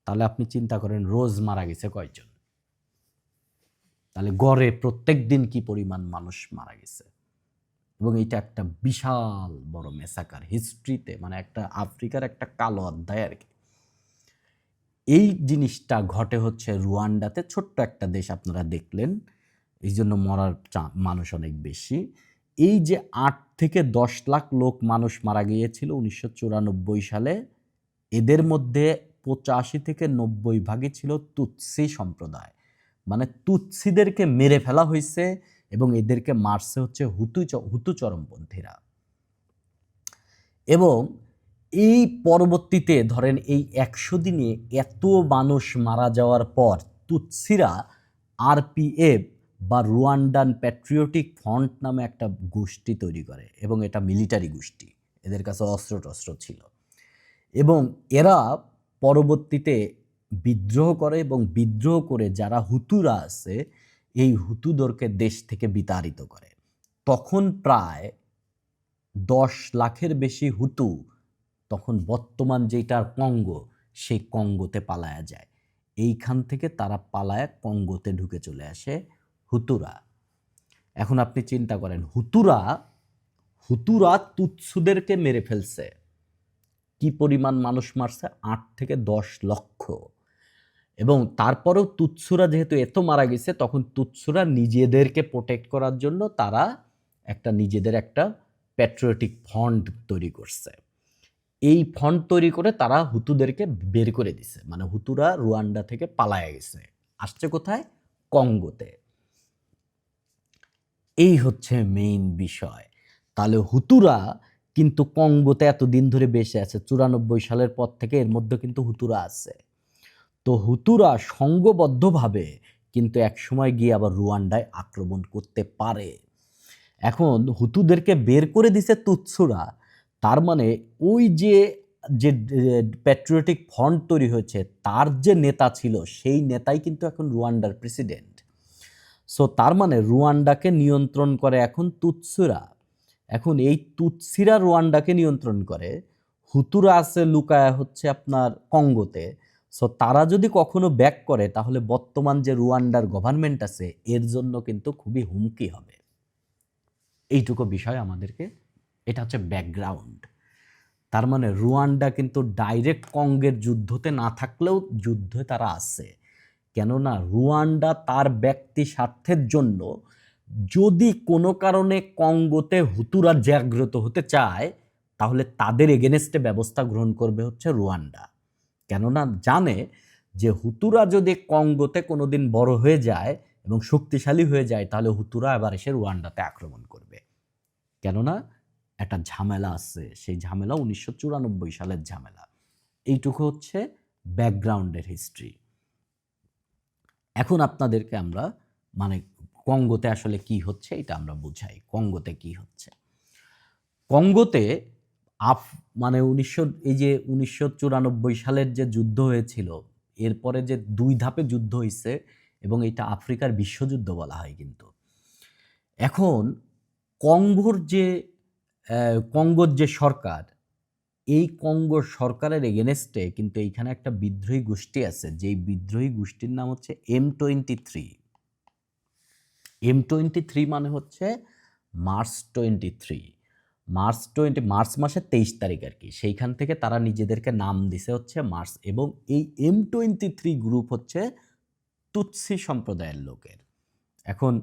তাহলে আপনি চিন্তা করেন রোজ মারা গেছে কয়জন, তাহলে গড়ে প্রত্যেক দিন কি পরিমাণ মানুষ মারা গেছে। এবং এটা একটা বিশাল বড় মেসাকার হিস্ট্রিতে, মানে একটা আফ্রিকার একটা কালো অধ্যায় আর কি। এই জিনিসটা ঘটে হচ্ছে রুয়ান্ডাতে, ছোট্ট একটা দেশ আপনারা দেখলেন, এই জন্য মরার মানুষ অনেক বেশি। এই যে 8 থেকে 10 লাখ লোক মানুষ মারা গিয়েছিল 1994 সালে, এদের মধ্যে 85 থেকে 90 ভাগই ছিল তুতসি সম্প্রদায়। মানে তুতসিদেরকে মেরে ফেলা হয়েছে, এবং এদেরকে মারছে হচ্ছে হুতু চরমপন্থীরা। এবং এই পরবর্তীতে ধরেন এই 100 দিনে এত মানুষ মারা যাওয়ার পর তুতসিরা আরপিএফ বা রুয়ান্ডান প্যাট্রিয়টিক ফ্রন্ট নামে একটা গোষ্ঠী তৈরি করে, এবং এটা মিলিটারি গোষ্ঠী, এদের কাছে অস্ত্র টস্ত্র ছিল। এবং এরা পরবর্তীতে বিদ্রোহ করে, এবং বিদ্রোহ করে যারা হুতুরা আছে এই হুতুদেরকে দেশ থেকে বিতাড়িত করে। তখন প্রায় 10 লাখের বেশি হুতু তখন বর্তমান যেটার কঙ্গো, সেই কঙ্গোতে পালায়া যায়। এইখান থেকে তারা পালায়া কঙ্গোতে ঢুকে চলে আসে হুতুরা। এখন আপনি চিন্তা করেন, হুতুরা তুতসুদেরকে মেরে ফেলছে, কি পরিমাণ মানুষ মারছে, 8 থেকে 10 লক্ষ। এবং তারপরেও তুতসুরা যেহেতু এত মারা গেছে, তখন তুতসুরা নিজেদেরকে প্রোটেক্ট করার জন্য তারা নিজেদের একটা প্যাট্রিয়টিক ফ্রন্ট তৈরি করছে। এই ফ্রন্ট তৈরি করে তারা হুতুদেরকে বের করে দিছে, মানে হুতুরা রুয়ান্ডা থেকে পালায়া গেছে, আসছে কোথায়, কঙ্গোতে। এই হচ্ছে মেইন বিষয়। তাহলে হুতুরা কিন্তু কঙ্গোতে এতদিন ধরে বেঁচে আছে, 94 সালের পর থেকে এর মধ্যে কিন্তু হুতুরা আছে। তো হুতুরা সংঘবদ্ধভাবে কিন্তু একসময় গিয়ে আবার রুয়ান্ডায় আক্রমণ করতে পারে। এখন হুতুদেরকে বের করে দিছে তুতসুরা, তার মানে ওই যে যে প্যাট্রিয়টিক ফ্রন্ট তৈরি হয়েছে তার যে নেতা ছিল, সেই নেতাই কিন্তু এখন রুয়ান্ডার প্রেসিডেন্ট। সো তার মানে রুয়ান্ডাকে নিয়ন্ত্রণ করে এখন তুতসুরা। এখন এই তুতসিরা রুয়ান্ডাকে নিয়ন্ত্রণ করে, হুতুরা আছে লুকায়া হচ্ছে আপনার কঙ্গোতে। সো তারা যদি কখনো ব্যাক করে, তাহলে বর্তমান যে রুয়ান্ডার গভর্নমেন্ট আছে এর জন্য কিন্তু খুবই হুমকি হবে। এইটুকু বিষয় আমাদেরকে, এটা হচ্ছে ব্যাকগ্রাউন্ড। তার মানে রুয়ান্ডা কিন্তু ডাইরেক্ট কঙ্গের যুদ্ধতে না থাকলেও যুদ্ধে তারা আছে। কেননা রুয়ান্ডা তার ব্যক্তি স্বার্থের জন্য যদি কোনো কারণে কঙ্গোতে হুতুরা জাগ্রত হতে চায়, তাহলে তাদের এগেনস্টে ব্যবস্থা গ্রহণ করবে হচ্ছে রুয়ান্ডা। কেননা জানে যে হুতুরা যদি কঙ্গোতে কোনোদিন বড় হয়ে যায় এবং শক্তিশালী হয়ে যায়, তাহলে হুতুরা আবার এসে রুয়ান্ডাতে আক্রমণ করবে। কেননা একটা ঝামেলা আছে, সেই ঝামেলা 1994 সালের ঝামেলা। এইটুকু হচ্ছে ব্যাকগ্রাউন্ডের হিস্ট্রি। এখন আপনাদেরকে আমরা মানে কঙ্গোতে আসলে কি হচ্ছে এটা আমরা বুঝাই। কঙ্গোতে কি হচ্ছে, কঙ্গোতে মানে এই যে 1994 সালের যে যুদ্ধ হয়েছিল, এরপরে যে 2 ধাপে যুদ্ধ হয়েছে, এবং এটা আফ্রিকার বিশ্বযুদ্ধ বলা হয় কিন্তু। এখন কঙ্গোর যে কঙ্গোর যে সরকার, এই কঙ্গোর সরকারের এগেনস্টে কিন্তু এইখানে একটা বিদ্রোহী গোষ্ঠী আছে, যেই বিদ্রোহী গোষ্ঠীর নাম হচ্ছে M23। M23 মানে হচ্ছে মার্চ 23, মার্চ মাসের 23 তারিখ আর কি। সেইখান থেকে তারা নিজেদেরকে নাম দিছে হচ্ছে মার্চ, এবং এই M23 গ্রুপ হচ্ছে তুৎসি সম্প্রদায়ের লোকের। এখন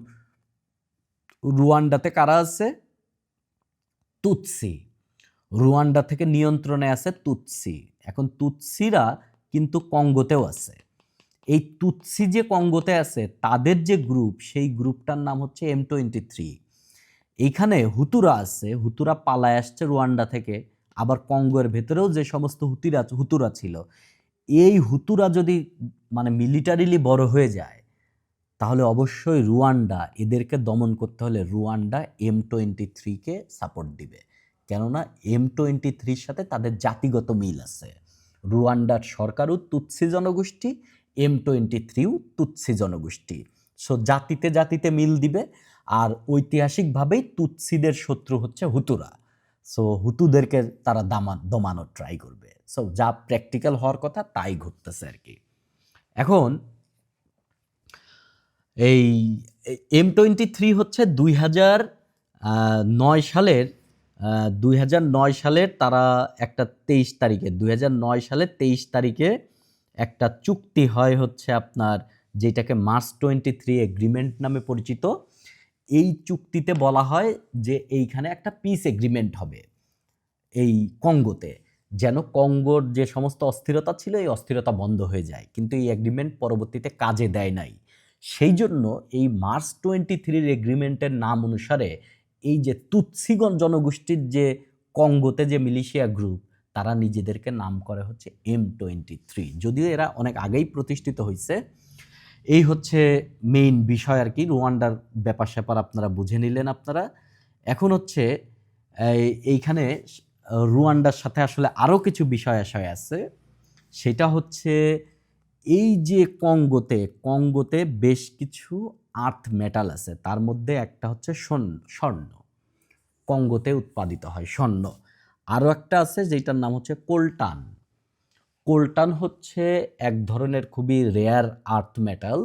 রুয়ান্ডাতে কারা আছে? তুৎসি। রুয়ান্ডা থেকে নিয়ন্ত্রণে আছে তুৎসি। এখন তুৎসিরা কিন্তু কঙ্গোতেও আছে। এই তুৎসি যে কঙ্গোতে আছে তাদের যে গ্রুপ, সেই গ্রুপটার নাম হচ্ছে M23। এইখানে হুতুরা আছে, হুতুরা পালায় আসছে রুয়ান্ডা থেকে। আবার কঙ্গোর ভেতরেও যে সমস্ত হুতুরা ছিল, এই হুতুরা যদি মানে মিলিটারিলি বড় হয়ে যায়, তাহলে অবশ্যই রুয়ান্ডা এদেরকে দমন করতে হলে রুয়ান্ডা M23-কে সাপোর্ট দিবে। কেননা M23-র সাথে তাদের জাতিগত মিল আছে। রুয়ান্ডার সরকারও তুৎসি জনগোষ্ঠী, M23ও তুৎসি জনগোষ্ঠী। সো জাতিতে জাতিতে মিল দিবে। আর ঐতিহাসিকভাবেই তুৎসিদের শত্রু হচ্ছে হুতুরা। সো হুতুদেরকে তারা দমানোর ট্রাই করবে। সো যা প্র্যাকটিক্যাল হওয়ার কথা তাই ঘটতেছে আর কি। এখন এই M23 হচ্ছে 2009 সালের তারা একটা 23 তারিখে 2009 সালের 23 তারিখে একটা চুক্তি হয় হচ্ছে আপনার, যেটাকে মার্চ 23 এগ্রিমেন্ট নামে পরিচিত। এই চুক্তিতে বলা হয় যে এইখানে একটা পিস এগ্রিমেন্ট হবে এই কঙ্গোতে, যেন কঙ্গোর যে সমস্ত অস্থিরতা ছিল এই অস্থিরতা বন্ধ হয়ে যায়। কিন্তু এই এগ্রিমেন্ট পরবর্তীতে কাজে দেয় নাই। সেই জন্য এই মার্চ 23 এগ্রিমেন্টের নাম অনুসারে এই যে তুৎসিগণ জনগোষ্ঠীর যে কঙ্গোতে যে মিলিশিয়া গ্রুপ, তারা নিজেদেরকে নাম করে হচ্ছে M23। যদিও এরা অনেক আগেই প্রতিষ্ঠিত হয়েছে। এই হচ্ছে মেইন বিষয় আর কি। রুয়ান্ডার ব্যাপার স্যাপার আপনারা বুঝে নিলেন আপনারা। এখন হচ্ছে এইখানে রুয়ান্ডার সাথে আসলে আরও কিছু বিষয় আশয় আছে। সেটা হচ্ছে এই যে কঙ্গোতে বেশ কিছু আর্থ মেটাল আছে, তার মধ্যে একটা হচ্ছে স্বর্ণ। কঙ্গোতে উৎপাদিত হয় স্বর্ণ। আরও একটা আছে যেটার নাম হচ্ছে কোলটান। কোলটান হচ্ছে এক ধরনের খুবই রেয়ার আর্থ মেটাল,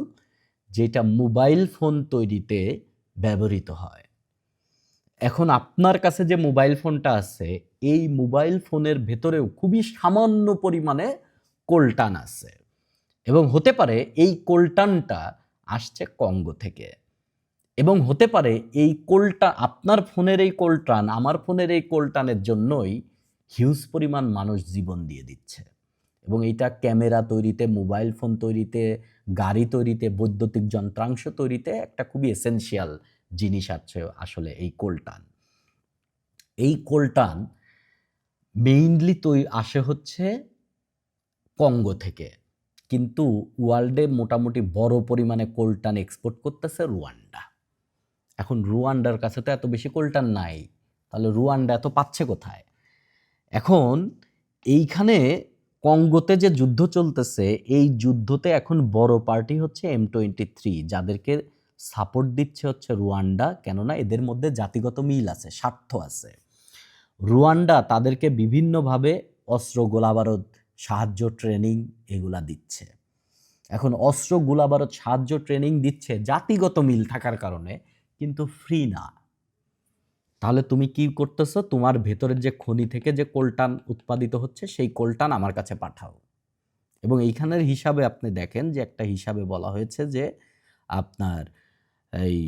যেটা মোবাইল ফোন তৈরিতে ব্যবহৃত হয়। এখন আপনার কাছে যে মোবাইল ফোনটা আছে, এই মোবাইল ফোনের ভেতরেও খুবই সামান্য পরিমাণে কোলটান আছে, এবং হতে পারে এই কোলটানটা আসছে কঙ্গো থেকে। এবং হতে পারে এই আপনার ফোনের এই কোলটান আমার ফোনের এই কোলটানের জন্যই হিউজ পরিমাণ মানুষ জীবন দিয়ে দিচ্ছে। এবং এইটা ক্যামেরা তৈরিতে, মোবাইল ফোন তৈরিতে, গাড়ি তৈরিতে, বৈদ্যুতিক যন্ত্রাংশ তৈরিতে একটা খুবই এসেনশিয়াল জিনিস আছে আসলে এই কোলটান। এই কোলটান মেইনলি আসে হচ্ছে কঙ্গো থেকে, কিন্তু ওয়ার্ল্ডে মোটামুটি বড় পরিমাণে কোলটান এক্সপোর্ট করতেছে রুয়ান্ডা। এখন রুয়ান্ডার কাছে তো এত বেশি কোলটান নাই, তাহলে রুয়ান্ডা এত পাচ্ছে কোথায়? এখন এইখানে কঙ্গোতে যে যুদ্ধ চলতেছে, এই যুদ্ধতে এখন বড় পার্টি হচ্ছে M23, যাদেরকে সাপোর্ট দিচ্ছে হচ্ছে রুয়ান্ডা। কেননা এদের মধ্যে জাতিগত মিল আছে, স্বার্থ আছে। রুয়ান্ডা তাদেরকে বিভিন্নভাবে অস্ত্র, গোলাবারুদ, সাহায্য, ট্রেনিং এগুলা দিচ্ছে। এখন অস্ত্র, গোলাবারুদ, সাহায্য, ট্রেনিং দিচ্ছে জাতিগত মিল থাকার কারণে, কিন্তু ফ্রি না। তাহলে তুমি কি করতেছো? তোমার ভেতরের যে খনি থেকে যে কোলটান উৎপাদিত হচ্ছে, সেই কোলটান আমার কাছে পাঠাও। এবং এইখানের হিসাবে আপনি দেখেন যে একটা হিসাবে বলা হয়েছে যে আপনার এই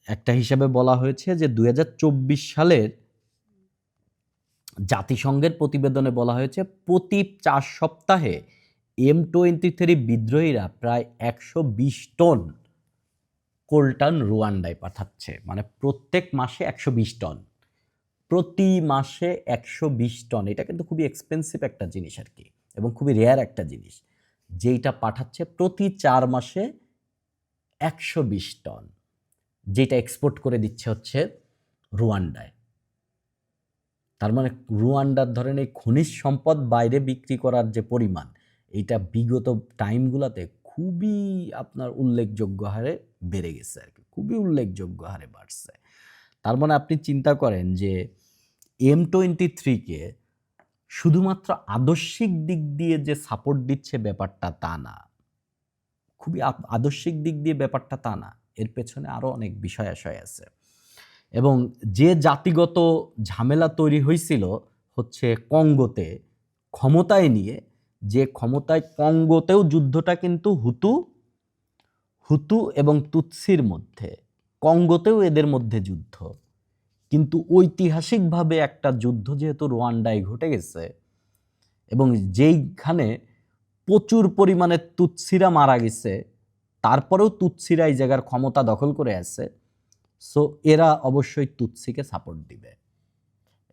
একটা হিসাবে বলা হয়েছে যে 2024 সালের জাতিসংঘের প্রতিবেদনে বলা হয়েছে প্রতি 4 সপ্তাহে M23 বিদ্রোহীরা প্রায় 120 টন কোলটান রুয়ান্ডায় পাঠাচ্ছে। মানে প্রত্যেক মাসে 120 টন, প্রতি মাসে 120 টন। এটা কিন্তু খুবই এক্সপেন্সিভ একটা জিনিস আর কি, এবং খুবই রেয়ার একটা জিনিস, যেইটা পাঠাচ্ছে প্রতি 4 মাসে 120 টন, যেটা এক্সপোর্ট করে দিচ্ছে হচ্ছে রুয়ান্ডায়। তার মানে রুয়ান্ডার ধরেন এই খনিজ সম্পদ বাইরে বিক্রি করার যে পরিমাণ, এইটা বিগত টাইমগুলোতে খুবই আপনার উল্লেখযোগ্য হারে বেড়ে গেছে আর কি, খুবই উল্লেখযোগ্য হারে বাড়ছে। তার মানে আপনি চিন্তা করেন যে M23-কে শুধুমাত্র আদর্শিক দিক দিয়ে যে সাপোর্ট দিচ্ছে ব্যাপারটা তা না, খুবই আদর্শিক দিক দিয়ে ব্যাপারটা তা না, এর পেছনে আরও অনেক বিষয় আশয় আছে। এবং যে জাতিগত ঝামেলা তৈরি হয়েছিল হচ্ছে কঙ্গোতে ক্ষমতায় নিয়ে, যে ক্ষমতায় কঙ্গোতেও যুদ্ধটা কিন্তু হুতু এবং তুৎসির মধ্যে, কঙ্গোতেও এদের মধ্যে যুদ্ধ, কিন্তু ঐতিহাসিকভাবে একটা যুদ্ধ যেহেতু রোয়ান্ডায় ঘটে গেছে এবং যেইখানে প্রচুর পরিমাণে তুৎসিরা মারা গেছে, তারপরেও তুৎসিরা এই জায়গার ক্ষমতা দখল করে আছে, সো এরা অবশ্যই তুৎসিকে সাপোর্ট দিবে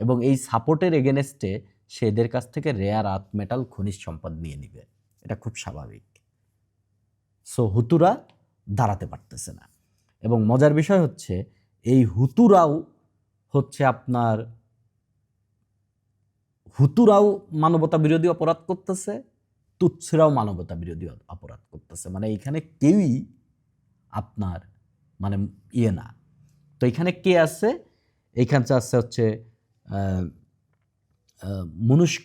এবং এই সাপোর্টের এগেনস্টে সে এদের কাছ থেকে রেয়ার আর্থ মেটাল খনিজ সম্পদ নিয়ে নিবে, এটা খুব স্বাভাবিক। সো হুতুরা দাঁড়াতে পারতেছে না। এবং মজার বিষয় হচ্ছে এই হুতুরাও হচ্ছে আপনার মানবতা বিরোধী অপরাধ করতেছে, তুৎসিরাও মানবতা বিরোধী অপরাধ করতেছে, মানে এখানে কেউই আপনার মানে ইয়ে না। তো এখানে কে আছে? এইখানে আছে হচ্ছে মনুষ্ক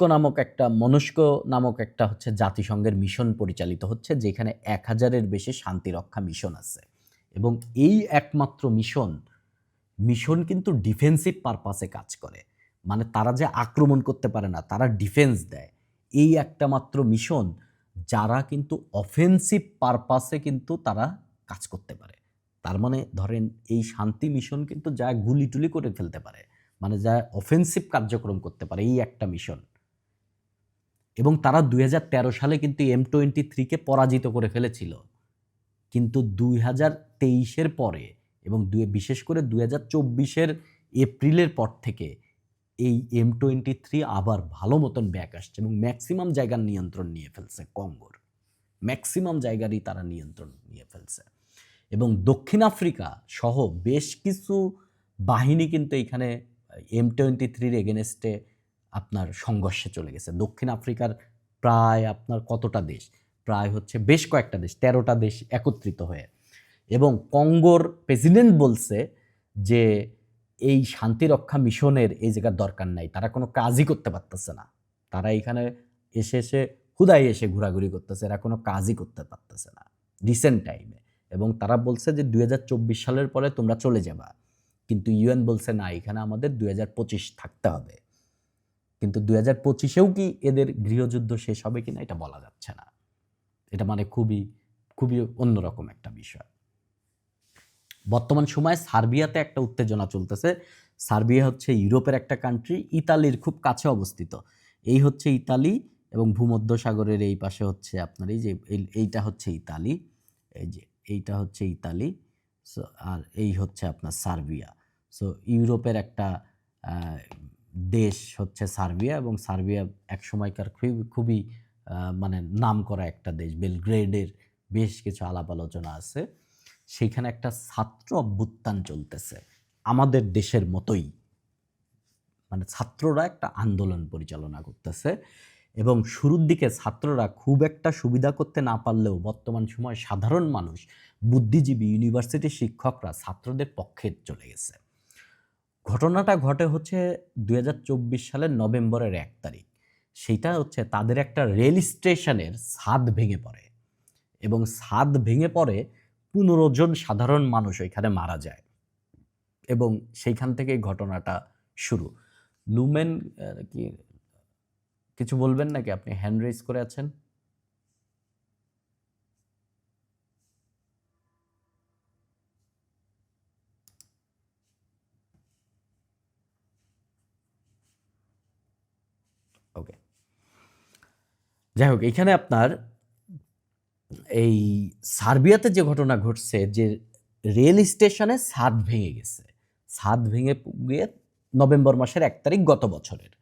নামক একটা হচ্ছে জাতিসংঘের মিশন পরিচালিত হচ্ছে, যেখানে 1000-এর বেশি শান্তিরক্ষা মিশন আছে। এবং এই একমাত্র মিশন কিন্তু ডিফেন্সিভ পারপাসে কাজ করে, মানে তারা যে আক্রমণ করতে পারে না, তারা ডিফেন্স দেয়। এই একটা মাত্র মিশন যারা কিন্তু অফেন্সিভ পারপাসে কিন্তু তারা কাজ করতে পারে। তার মানে ধরেন এই শান্তি মিশন কিন্তু যা গুলি টুলি করে ফেলতে পারে, মানে যা অফেন্সিভ কার্যক্রম করতে পারে, এই একটা মিশন। এবং তারা 2013 সালে কিন্তু M23-কে পরাজিত করে ফেলেছিল, কিন্তু 2023-এর পরে এবং বিশেষ করে 2024-এর এপ্রিলের পর থেকে এই M23 আবার ভালো মতন ব্যাক আসছে এবং ম্যাক্সিমাম জায়গার নিয়ন্ত্রণ নিয়ে ফেলছে, কঙ্গোর ম্যাক্সিমাম জায়গারই তারা নিয়ন্ত্রণ নিয়ে ফেলছে। এবং দক্ষিণ আফ্রিকা সহ বেশ কিছু বাহিনী কিন্তু এখানে M23-র এগেনস্টে আপনার সংঘর্ষে চলে গেছে। দক্ষিণ আফ্রিকার প্রায় আপনার কতটা দেশ, প্রায় হচ্ছে বেশ কয়েকটা দেশ, 13টা দেশ একত্রিত হয়ে। এবং কঙ্গোর প্রেসিডেন্ট বলছে যে এই শান্তিরক্ষা মিশনের এই জায়গার দরকার নাই, তারা কোনো কাজই করতে পারতেছে না, তারা এখানে এসে হুদাই এসে ঘোরাঘুরি করতেছে, এরা কোনো কাজই করতে পারতেছে না রিসেন্ট টাইমে। এবং তারা বলছে যে 2024 সালের পরে তোমরা চলে যাবা, কিন্তু ইউএন বলছে না, এখানে আমাদের 2025 থাকতে হবে। কিন্তু 2025-এও কি এদের গৃহযুদ্ধ শেষ হবে কিনা এটা বলা যাচ্ছে না। এটা মানে খুবই খুবই অন্যরকম একটা বিষয়। বর্তমান সময়ে সার্বিয়াতে একটা উত্তেজনা চলতেছে। সার্বিয়া হচ্ছে ইউরোপের একটা কান্ট্রি, ইতালির খুব কাছে অবস্থিত। এই হচ্ছে ইতালি এবং ভূমধ্যসাগরের এই পাশে হচ্ছে আপনার এই যে এইটা হচ্ছে ইতালি, এই যে এইটা হচ্ছে ইতালি, সো আর এই হচ্ছে আপনার সার্বিয়া। সো ইউরোপের একটা দেশ হচ্ছে সার্বিয়া, এবং সার্বিয়া এক সময়কার খুবই মানে নামকরা একটা দেশ। বেলগ্রেডের বেশ কিছু আলাপ আলোচনা আছে। সেখানে একটা ছাত্র অভ্যুত্থান চলতেছে আমাদের দেশের মতোই, মানে ছাত্ররা একটা আন্দোলন পরিচালনা করতেছে। এবং শুরুর দিকে ছাত্ররা খুব একটা সুবিধা করতে না পারলেও বর্তমান সময়ে সাধারণ মানুষ, বুদ্ধিজীবী, ইউনিভার্সিটির শিক্ষকরা ছাত্রদের পক্ষে চলে গেছে। ঘটনাটা ঘটে হচ্ছে 2024 সালের নভেম্বরের 1 তারিখ। সেটা হচ্ছে তাদের একটা রেল স্টেশনের ছাদ ভেঙে পড়ে, এবং ছাদ ভেঙে পড়ে 15 জন সাধারণ মানুষ ওইখানে মারা যায়, এবং সেইখান থেকে ঘটনাটা শুরু। লুমেন কি কিছু বলবেন নাকি? আপনি হ্যান্ড রেজ করে আছেন। ওকে, যাই হোক, এখানে আপনার এই সার্বিয়াতে যে ঘটনা ঘটছে, যে রেল স্টেশনে ছাদ ভেঙে গেছে, ছাদ ভেঙে গিয়ে নভেম্বর মাসের 1 তারিখ গত বছরের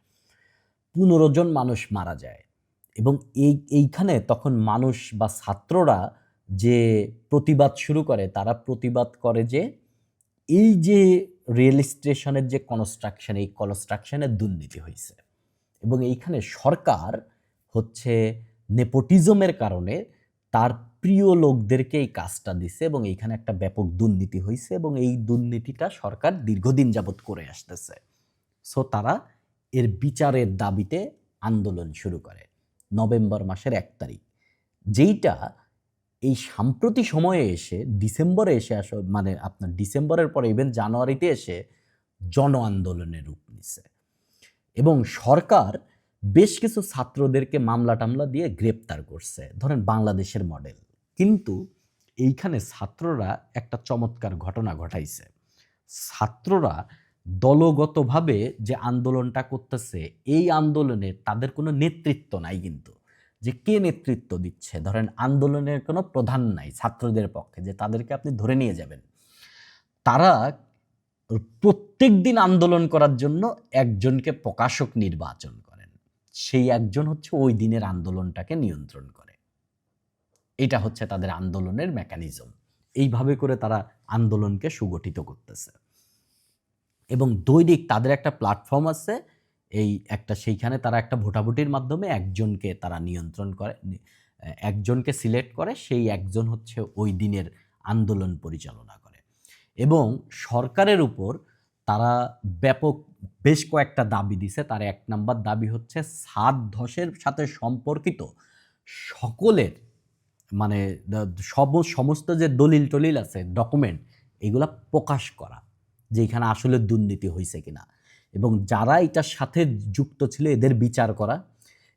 15 জন মানুষ মারা যায়। এবং এইখানে তখন মানুষ বা ছাত্ররা যে প্রতিবাদ শুরু করে, তারা প্রতিবাদ করে যে এই যে রেল স্টেশনের যে কনস্ট্রাকশন, এই কনস্ট্রাকশনের দুর্নীতি হয়েছে, এবং এইখানে সরকার হচ্ছে নেপোটিজমের কারণে তার প্রিয় লোকদেরকে এই কাজটা দিছে এবং এইখানে একটা ব্যাপক দুর্নীতি হয়েছে এবং এই দুর্নীতিটা সরকার দীর্ঘদিন যাবৎ করে আসতেছে। সো তারা এর বিচারের দাবিতে আন্দোলন শুরু করে নভেম্বর মাসের 1 তারিখ, যেইটা এই সাম্প্রতিক সময়ে এসে ডিসেম্বরে এসে মানে আপনার ডিসেম্বরের পরে ইভেন জানুয়ারিতে এসে জন আন্দোলনের রূপ নিছে এবং সরকার বেশ কিছু ছাত্রদেরকে মামলা টামলা দিয়ে গ্রেপ্তার করছে, ধরেন বাংলাদেশের মডেল। কিন্তু এইখানে ছাত্ররা একটা চমৎকার ঘটনা ঘটাইছে। ছাত্ররা দলগতভাবে যে আন্দোলনটা করতেছে, এই আন্দোলনে তাদের কোনো নেতৃত্ব নাই, কিন্তু যে কে নেতৃত্ব দিচ্ছে, ধরেন আন্দোলনের কোনো প্রধান নাই ছাত্রদের পক্ষে যে তাদেরকে আপনি ধরে নিয়ে যাবেন। তারা প্রত্যেক দিন আন্দোলন করার জন্য একজনকে প্রকাশক নির্বাচন করেন, সেই একজন হচ্ছে ওই দিনের আন্দোলনটাকে নিয়ন্ত্রণ করে। এটা হচ্ছে তাদের আন্দোলনের মেকানিজম। এইভাবে করে তারা আন্দোলনকে সুগঠিত করতেছে এবং দৈনিক তাদের একটা প্ল্যাটফর্ম আছে, এই একটা সেইখানে তারা একটা ভোটাভুটির মাধ্যমে একজনকে তারা নিয়ন্ত্রণ করে, একজনকে সিলেক্ট করে, সেই একজন হচ্ছে ওই দিনের আন্দোলন পরিচালনা করে। এবং সরকারের উপর তারা ব্যাপক বেশ কয়েকটা দাবি দিছে। তার 1 নাম্বার দাবি হচ্ছে সাদ ধসের সাথে সম্পর্কিত সকলের মানে সমস্ত যে দলিল টলিল আছে, ডকুমেন্ট, এগুলা প্রকাশ করা যে এখানে আসলে দুর্নীতি হয়েছে কিনা, এবং যারা এটার সাথে যুক্ত ছিল এদের বিচার করা,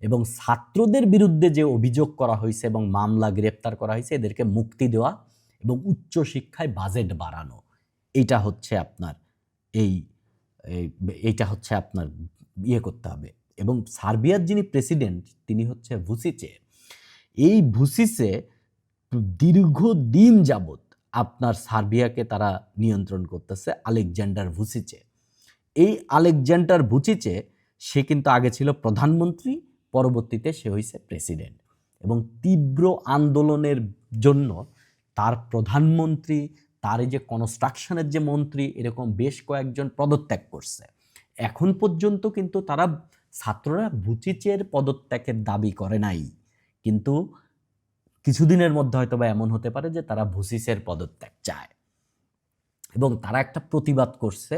এবং ছাত্রদের বিরুদ্ধে যে অভিযোগ করা হয়েছে এবং মামলা গ্রেপ্তার করা হয়েছে এদেরকে মুক্তি দেওয়া, এবং উচ্চশিক্ষায় বাজেট বাড়ানো। এইটা হচ্ছে আপনার এইটা হচ্ছে আপনার ইয়ে করতে হবে। এবং সার্বিয়ার যিনি প্রেসিডেন্ট তিনি হচ্ছে ভুসিচে। এই ভুসিচে দীর্ঘদিন যাবৎ আপনার সার্বিয়াকে তারা নিয়ন্ত্রণ করতেছে, আলেকজান্ডার ভুসিচে। এই আলেকজান্ডার ভুসিচে সে কিন্তু আগে ছিল প্রধানমন্ত্রী, পরবর্তীতে সে হয়েছে প্রেসিডেন্ট, এবং তীব্র আন্দোলনের জন্য তার প্রধানমন্ত্রী, তার এই যে কনস্ট্রাকশনের যে মন্ত্রী, এরকম বেশ কয়েকজন পদত্যাগ করছে। এখন পর্যন্ত কিন্তু তারা ছাত্ররা ভুচিচের পদত্যাগের দাবি করে নাই, কিন্তু কিছুদিনের মধ্যে হয়তো বা এমন হতে পারে যে তারা ভুসিচের পদত্যাগ চায়। এবং তারা একটা প্রতিবাদ করছে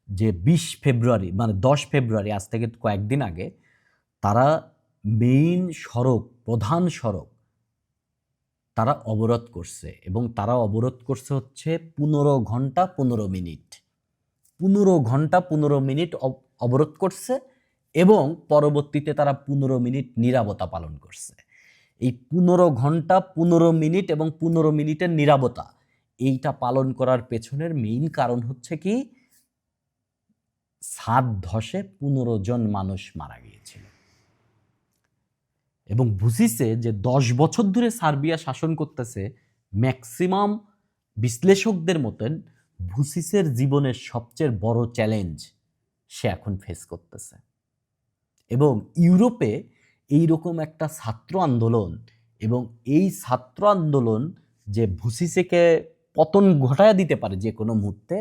যে 20 ফেব্রুয়ারি মানে 10 ফেব্রুয়ারি, আজ থেকে কয়েকদিন আগে, তারা মেইন সড়ক, প্রধান সড়ক তারা অবরোধ করছে, এবং তারা অবরোধ করছে হচ্ছে 15 ঘন্টা 15 মিনিট, 15 ঘন্টা 15 মিনিট অবরোধ করছে, এবং পরবর্তীতে তারা 15 মিনিট নীরবতা পালন করছে। এই 15 ঘন্টা 15 মিনিট এবং 15 মিনিটের নীরবতা, এইটা পালন করার পেছনের মেইন কারণ হচ্ছে কি, সাদ ধসে 15 জন মানুষ মারা গিয়েছিল। এবং ভুসিচে যে 10 বছর ধরে সার্বিয়া শাসন করতেছে, ম্যাক্সিমাম বিশ্লেষকদের মতন ভুসিচের জীবনের সবচেয়ে বড় চ্যালেঞ্জ সে এখন ফেস করতেছে। এবং ইউরোপে এইরকম একটা ছাত্র আন্দোলন, এবং এই ছাত্র আন্দোলন যে ভুসিচেকে পতন ঘটায় দিতে পারে যে কোনো মুহূর্তে,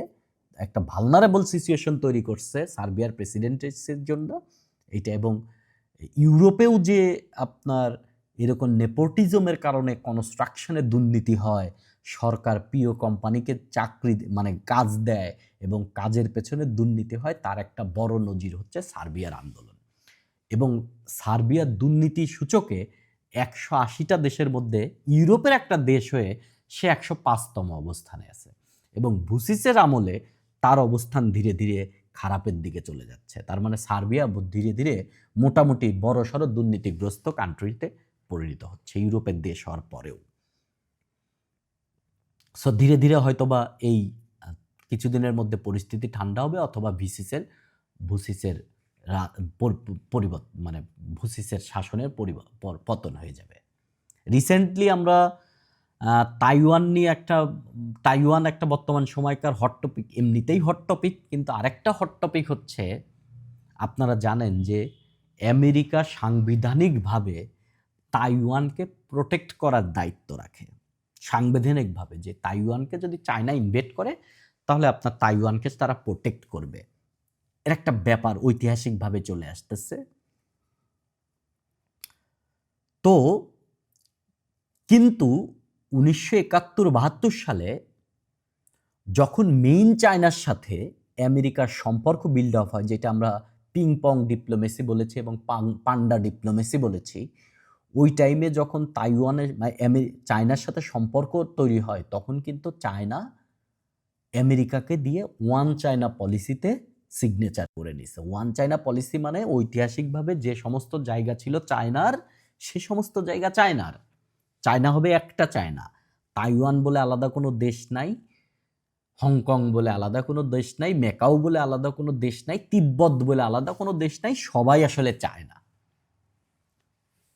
একটা ভালনারেবল সিচুয়েশন তৈরি করছে সার্বিয়ার প্রেসিডেন্টের জন্য এটা। এবং ইউরোপেও যে আপনার এরকম নেপোটিজমের কারণে কনস্ট্রাকশনে দুর্নীতি হয়, সরকার প্রিয় কোম্পানিকে চাকরি মানে কাজ দেয় এবং কাজের পেছনে দুর্নীতি হয়, তার একটা বড় নজির হচ্ছে সার্বিয়ার আন্দোলন। এবং সার্বিয়ার দুর্নীতি সূচকে 180টা দেশের মধ্যে ইউরোপের একটা দেশ হয়ে সে 105তম অবস্থানে আছে। এবং ভুসিচের আমলে তার অবস্থান ধীরে ধীরে খারাপের দিকে চলে যাচ্ছে। তার মানে সার্বিয়া ধীরে ধীরে মোটামুটি বড়সড় দুর্নীতিগ্রস্ত কান্ট্রিতে পরিণত হচ্ছে ইউরোপের দেশ হওয়ার পরেও। সো ধীরে ধীরে হয়তোবা এই কিছুদিনের মধ্যে পরিস্থিতি ঠান্ডা হবে, অথবা ভুসিচের মানে ভুসিচের শাসনের পতন হয়ে যাবে। রিসেন্টলি আমরা তাইওয়ান একটা বর্তমান সময়কার হট টপিক, এমনিতেই হট টপিক, কিন্তু আরেকটা হট টপিক হচ্ছে, আপনারা জানেন যে আমেরিকা সাংবিধানিকভাবে তাইওয়ানকে প্রোটেক্ট করার দায়িত্ব রাখে, সাংবিধানিকভাবে, যে তাইওয়ানকে যদি চায়না ইনভেড করে তাহলে আপনার তাইওয়ানকে তারা প্রোটেক্ট করবে। এর একটা ব্যাপার ঐতিহাসিকভাবে চলে আসতেছে। তো কিন্তু 1971-72 সালে যখন মেইন চায়নার সাথে আমেরিকার সম্পর্ক বিল্ড আপ হয়, যেটা আমরা পিং পং ডিপ্লোমেসি বলেছি এবং পান্ডা ডিপ্লোমেসি বলেছি, ওই টাইমে যখন তাইওয়ানের চায়নার সাথে সম্পর্ক তৈরি হয়, তখন কিন্তু চায়না আমেরিকাকে দিয়ে ওয়ান চায়না পলিসিতে সিগনেচার করে নিছে। ওয়ান চায়না পলিসি মানে ঐতিহাসিকভাবে যে সমস্ত জায়গা ছিল চায়নার, সে সমস্ত জায়গা চায়নার। চায়না হবে একটা চায়না। তাইওয়ান বলে আলাদা কোনো দেশ নাই, হংকং বলে আলাদা কোনো দেশ নাই, ম্যাকাও বলে আলাদা কোনো দেশ নাই, তিব্বত বলে আলাদা কোনো দেশ নাই, সবাই আসলে চায়না।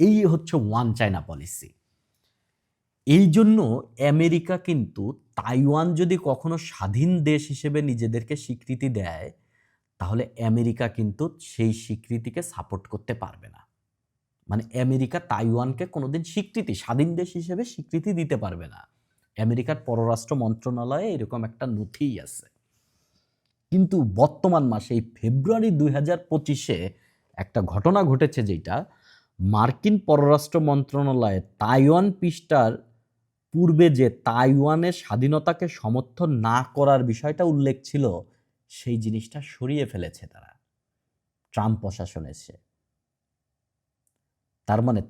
এই হচ্ছে ওয়ান চায়না পলিসি। এই জন্য আমেরিকা কিন্তু তাইওয়ান যদি কখনো স্বাধীন দেশ হিসেবে নিজেদেরকে স্বীকৃতি দেয়, তাহলে আমেরিকা কিন্তু সেই স্বীকৃতিকে সাপোর্ট করতে পারবে না। মানে আমেরিকা তাইওয়ানকে কোনোদিন স্বাধীন দেশ হিসেবে স্বীকৃতি দিতে পারবে না। আমেরিকার পররাষ্ট্র মন্ত্রণালয়ে এরকম একটা নথিই আছে। কিন্তু বর্তমান মাসে এই ফেব্রুয়ারি 2025-এ একটা ঘটনা ঘটেছে, যেটা মার্কিন পররাষ্ট্র মন্ত্রণালয়ে তাইওয়ান পৃষ্ঠার পূর্বে যে তাইওয়ানের স্বাধীনতাকে সমর্থন না করার বিষয়টা উল্লেখ ছিল, সেই জিনিসটা সরিয়ে ফেলেছে তারা ট্রাম্প প্রশাসন এসে। তার মানে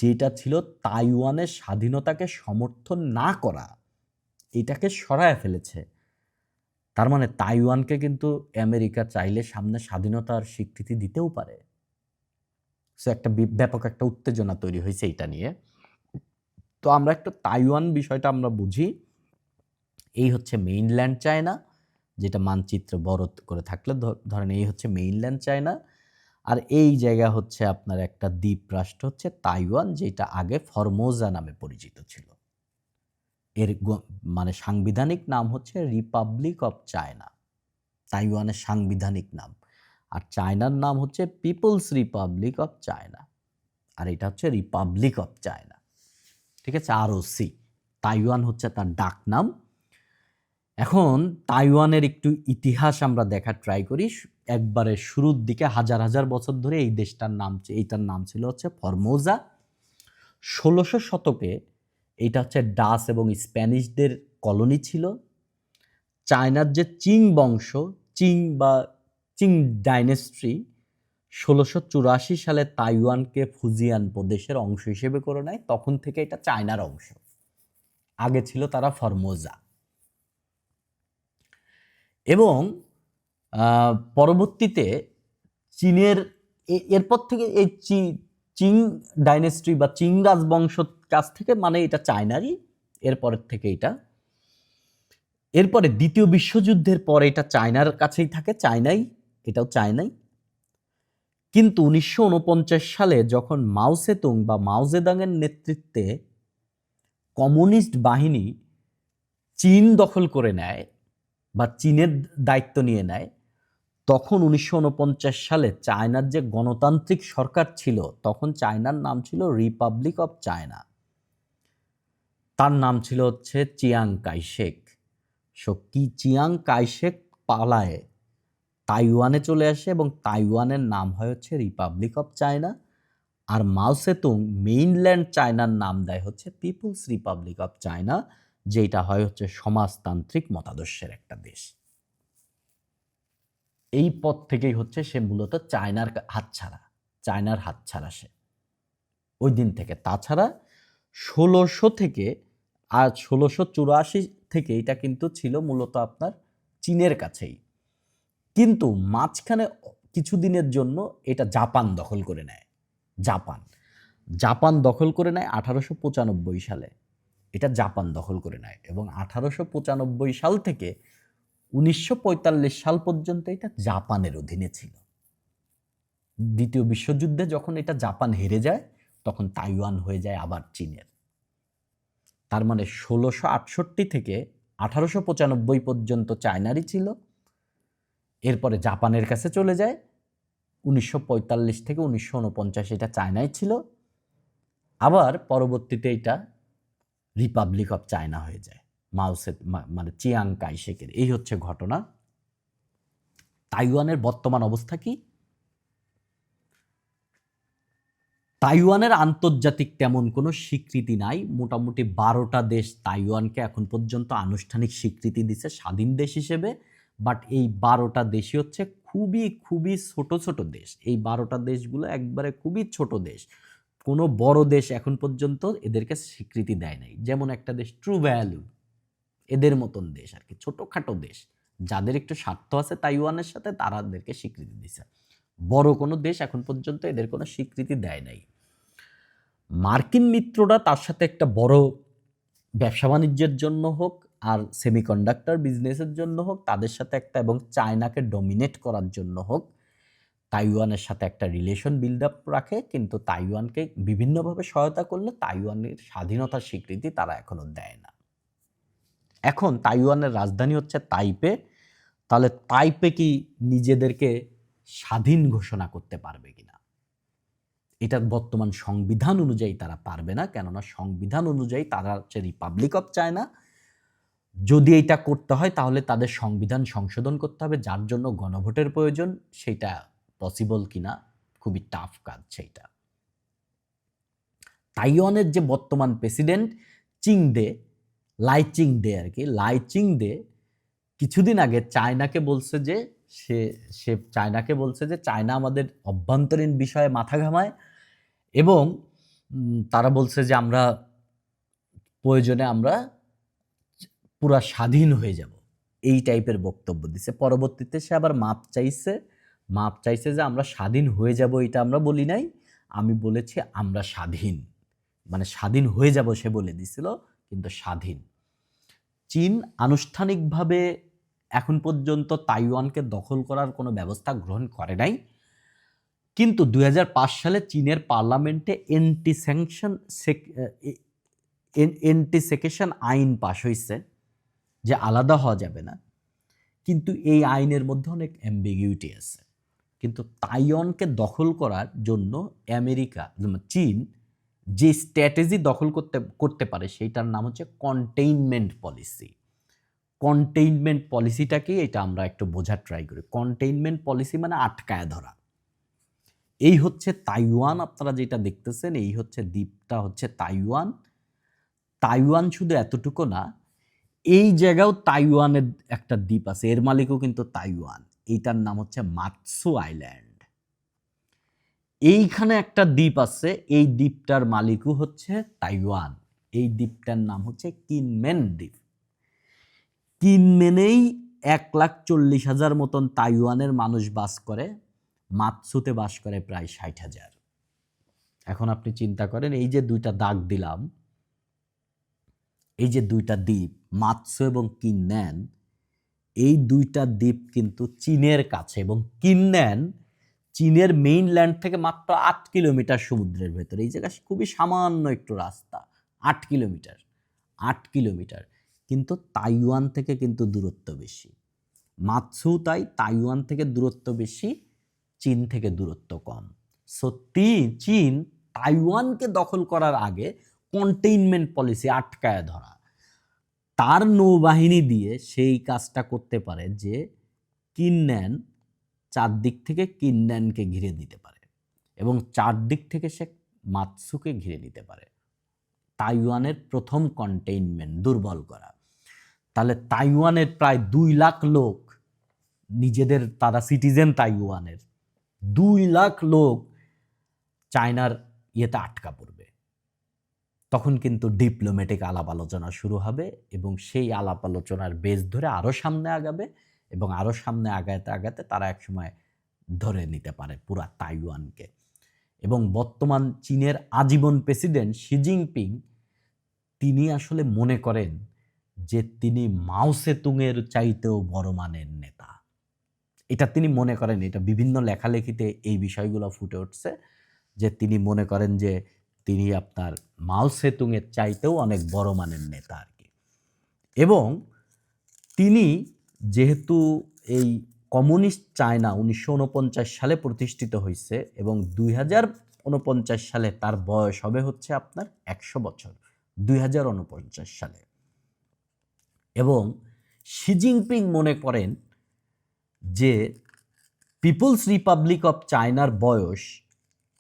যেটা ছিল তাইওয়ানের স্বাধীনতাকে সমর্থন না করা, এটাকে সরায় ফেলেছে। তার মানে তাইওয়ানকে কিন্তু আমেরিকা চাইলে সামনে স্বাধীনতার স্বীকৃতি দিতেও পারে। সো একটা ব্যাপক একটা উত্তেজনা তৈরি হয়েছে এটা নিয়ে। তো আমরা একটু তাইওয়ান বিষয়টা আমরা বুঝি। এই হচ্ছে মেইনল্যান্ড চায়না, যেটা মানচিত্র বড় করে থাকলে ধরেন এই হচ্ছে মেইনল্যান্ড চায়না, আর এই জায়গা হচ্ছে আপনার একটা দ্বীপ রাষ্ট্র হচ্ছে তাইওয়ান, যেটা আগে ফরমোজা নামে পরিচিত ছিল। এর মানে সাংবিধানিক নাম হচ্ছে রিপাবলিক অফ চায়না, তাইওয়ানের সাংবিধানিক নাম। আর চায়নার নাম হচ্ছে পিপলস রিপাবলিক অফ চায়না, আর এটা হচ্ছে রিপাবলিক অফ চায়না। ঠিক আছে, আরওসি। তাইওয়ান হচ্ছে তার ডাক নাম। এখন তাইওয়ানের একটু ইতিহাস আমরা দেখার ট্রাই করি। একবারে শুরুর দিকে হাজার হাজার বছর ধরে এই এইটার নাম ছিল হচ্ছে ফরমোজা। 1600 শতকে এটা হচ্ছে ডাচ এবং স্প্যানিশদের কলোনি ছিল। চায়নার যে চিং বংশ, চিং ডাইনেস্ট্রি 1684 সালে তাইওয়ানকে ফুজিয়ান প্রদেশের অংশ হিসেবে করে নেয়। তখন থেকে এটা চায়নার অংশ। আগে ছিল তারা ফরমোজা। এবং পরবর্তীতে চীনের এরপর থেকে এই চিং ডাইনেস্ট্রি বা চিং রাজবংশ কাছ থেকে, মানে এটা চায়নারই, এরপরের থেকে এটা। এরপরে দ্বিতীয় বিশ্বযুদ্ধের পরে এটা চায়নার কাছেই থাকে, চায়নাই, এটাও চায়নাই। কিন্তু 1949 সালে যখন মাও সেতুং বা মাও জেদাংয়ের নেতৃত্বে কমিউনিস্ট বাহিনী চীন দখল করে নেয় বা চীনের দায়িত্ব নিয়ে নেয়, তখন 1949 সালে চায়নার যে গণতান্ত্রিক সরকার ছিল, তখন চায়নার নাম ছিল রিপাবলিক অফ চায়না। তার নাম ছিল হচ্ছে চিয়াং কাইশেক। চিয়াং কাইশেক পালায় তাইওয়ানে চলে আসে এবং তাইওয়ানের নাম হয় হচ্ছে রিপাবলিক অফ চায়না। আর মাও সেতুং মেইনল্যান্ড চায়নার নাম দেয় হচ্ছে পিপলস রিপাবলিক অফ চায়না, যেটা হয় হচ্ছে সমাজতান্ত্রিক মতাদর্শের একটা দেশ। এই পথ থেকেই হচ্ছে সে মূলত চায়নার হাতছাড়া সে ওই দিন থেকে। তাছাড়া 1684 থেকে এটা কিন্তু ছিল মূলত আপনার চীনের কাছেই। কিন্তু মাঝখানে কিছুদিনের জন্য এটা জাপান দখল করে নেয়। জাপান দখল করে নেয় 1895 সালে। এটা জাপান দখল করে নেয় এবং 1895 সাল থেকে 1945 সাল পর্যন্ত এটা জাপানের অধীনে ছিল। দ্বিতীয় বিশ্বযুদ্ধে যখন এটা জাপান হেরে যায়, তখন তাইওয়ান হয়ে যায় আবার চীনের। তার মানে 1668 থেকে 1895 পর্যন্ত চায়নারই ছিল। এরপরে জাপানের কাছে চলে যায়। 1945 থেকে 1949 এটা চায়নায় ছিল। আবার পরবর্তীতে এটা রিপাবলিক অফ চায়না হয়ে যায় মানে চিয়াং কাইশেকের। এই হচ্ছে ঘটনা। তাইওয়ানের বর্তমান অবস্থা কি? তাইওয়ানের আন্তর্জাতিক তেমন কোনো স্বীকৃতি নাই। মোটামুটি ১২টা দেশ তাইওয়ানকে এখন পর্যন্ত আনুষ্ঠানিক স্বীকৃতি দিছে স্বাধীন দেশ হিসেবে। বাট এই ১২টা দেশই হচ্ছে খুবই, খুবই ছোট, ছোট দেশ। এই ১২টা দেশগুলো একবারে খুবই ছোট দেশ। কোনো বড় দেশ এখন পর্যন্ত এদেরকে স্বীকৃতি দেয় নাই। যেমন একটা দেশ ট্রু ভ্যালু, এদের মতন দেশ আরকি, ছোটখাটো দেশ। যাদের একটু স্বার্থ আছে তাইওয়ানের সাথে তারাদেরকে স্বীকৃতি দিছে। বড় কোনো দেশ এখন পর্যন্ত এদের কোনো স্বীকৃতি দেয় নাই। মার্কিন মিত্ররা তার সাথে একটা বড় ব্যবসা বাণিজ্যের জন্য হোক আর সেমিকন্ডাক্টর বিজনেসের জন্য হোক তাদের সাথে একটা, এবং চায়নাকে ডমিনেট করার জন্য হোক, তাইওয়ানের সাথে একটা রিলেশন বিল্ড আপ রাখে, কিন্তু তাইওয়ানকে বিভিন্নভাবে সহায়তা করলে তাইওয়ানের স্বাধীনতার স্বীকৃতি তারা এখনো দেয় না। এখন তাইওয়ানের রাজধানী হচ্ছে তাইপে। তাহলে তাইপে কি নিজেদেরকে স্বাধীন ঘোষণা করতে পারবে কিনা? এটা বর্তমান সংবিধান অনুযায়ী তারা পারবে না, কেননা সংবিধান অনুযায়ী তারা হচ্ছে রিপাবলিক অফ চায়না। যদি এটা করতে হয় তাহলে তাদের সংবিধান সংশোধন করতে হবে, যার জন্য গণভোটের প্রয়োজন। সেটা পসিবল কিনা খুবই টাফ কাজ সেইটা। তাইওয়ানের যে বর্তমান প্রেসিডেন্ট চিংদে, লাই চিংদে আর কি, লাই চিংদে কিছুদিন আগে চায়নাকে বলছে যে সে চায়নাকে বলছে যে চায়না আমাদের অভ্যন্তরীণ বিষয়ে মাথা ঘামায়, এবং তারা বলছে যে আমরা প্রয়োজনে আমরা পুরা স্বাধীন হয়ে যাব, এই টাইপের বক্তব্য দিছে। পরবর্তীতে সে আবার মাপ চাইছে যে আমরা স্বাধীন হয়ে যাব এটা আমরা বলি নাই, আমি বলেছি আমরা স্বাধীন, মানে স্বাধীন হয়ে যাব সে বলে দিছিল, কিন্তু স্বাধীন। চীন আনুষ্ঠানিকভাবে এখন পর্যন্ত তাইওয়ানকে দখল করার কোনো ব্যবস্থা গ্রহণ করে নাই, কিন্তু ২০০৫ সালে চীনের পার্লামেন্টে এন্টি সেকেশন আইন পাশ হয়েছে যে আলাদা হওয়া যাবে না, কিন্তু এই আইনের মধ্যে অনেক অ্যাম্বিগুইটি আছে। কিন্তু তাইওয়ানকে দখল করার জন্য চীন যে স্ট্র্যাটেজি দখল করতে পারে সেইটার নাম হচ্ছে কন্টেইনমেন্ট পলিসি। কন্টেইনমেন্ট পলিসিটাকেই এটা আমরা একটু বোঝার ট্রাই করি। কন্টেইনমেন্ট পলিসি মানে আটকায় ধরা। এই হচ্ছে তাইওয়ান, আপনারা যেটা দেখতেছেন এই হচ্ছে দ্বীপটা হচ্ছে তাইওয়ান। তাইওয়ান শুধু এতটুকু না, এই জায়গাও তাইওয়ানের একটা দ্বীপ আছে, এর মালিকও কিন্তু তাইওয়ান। এইটার নাম হচ্ছে মাতসু আইল্যান্ড। এইখানে একটা দ্বীপ আছে, এই দ্বীপটার মালিকও হচ্ছে তাইওয়ান। এই দ্বীপটার নাম হচ্ছে কিনমেন দ্বীপ। কিনমেনেই ১,৪০,০০০ মতন তাইওয়ানের মানুষ বাস করে, মাতসুতে বাস করে প্রায় ৬০,০০০। এখন আপনি চিন্তা করেন, এই যে দুইটা দাগ দিলাম, এই যে দুইটা দ্বীপ মাতসু এবং কিনন্যান, এই দুইটা দ্বীপ কিন্তু চীনের কাছে, এবং কিনন্যান চীনের মেইনল্যান্ড থেকে মাত্র ৮ কিলোমিটার সমুদ্রের ভেতরে। এই জায়গা খুবই সামান্য একটু রাস্তা, ৮ কিলোমিটার, ৮ কিলোমিটার। কিন্তু তাইওয়ান থেকে কিন্তু দূরত্ব বেশি। মাতসু তাই তাইওয়ান থেকে দূরত্ব বেশি, চীন থেকে দূরত্ব কম। সো চীন তাইওয়ানকে দখল করার আগে কন্টেইনমেন্ট পলিসি, আটকায় ধরা, তার নৌবাহিনী দিয়ে সেই কাজটা করতে পারে যে কিনন্যান চারদিক থেকে কিনন্যানকে ঘিরে দিতে পারে, এবং চারদিক থেকে সে মাতসুকে ঘিরে নিতে পারে। তাইওয়ানের প্রথম কন্টেইনমেন্ট দুর্বল করা। তাহলে তাইওয়ানের প্রায় ২ লাখ লোক নিজেদের, তারা সিটিজেন তাইওয়ানের, ২ লাখ লোক চায়নার ইয়েতে আটকা পড়বে। তখন কিন্তু ডিপ্লোম্যাটিক আলাপ আলোচনা শুরু হবে, এবং সেই আলাপ আলোচনার বেস ধরে আরও সামনে আগাবে, এবং আরও সামনে আগাতে আগাতে তারা একসময় ধরে নিতে পারে পুরা তাইওয়ানকে। এবং বর্তমান চীনের আজীবন প্রেসিডেন্ট শি জিনপিং, তিনি আসলে মনে করেন যে তিনি মাও সেতুংয়ের চাইতেও বড় মানের নেতা। এটা তিনি মনে করেন, এটা বিভিন্ন লেখালেখিতে এই বিষয়গুলো ফুটে উঠছে, যে তিনি মনে করেন যে তিনি আপনার মাও সেতুংয়ের চাইতেও অনেক বড় মানের নেতা আর কি। এবং তিনি যেহেতু এই কমিউনিস্ট চায়না ১৯৪৯ সালে প্রতিষ্ঠিত হয়েছে, এবং ২০৪৯ সালে তার বয়স হবে হচ্ছে আপনার ১০০ বছর, ২০৪৯ সালে। এবং শি জিনপিং মনে করেন যে পিপলস রিপাবলিক অফ চায়নার বয়স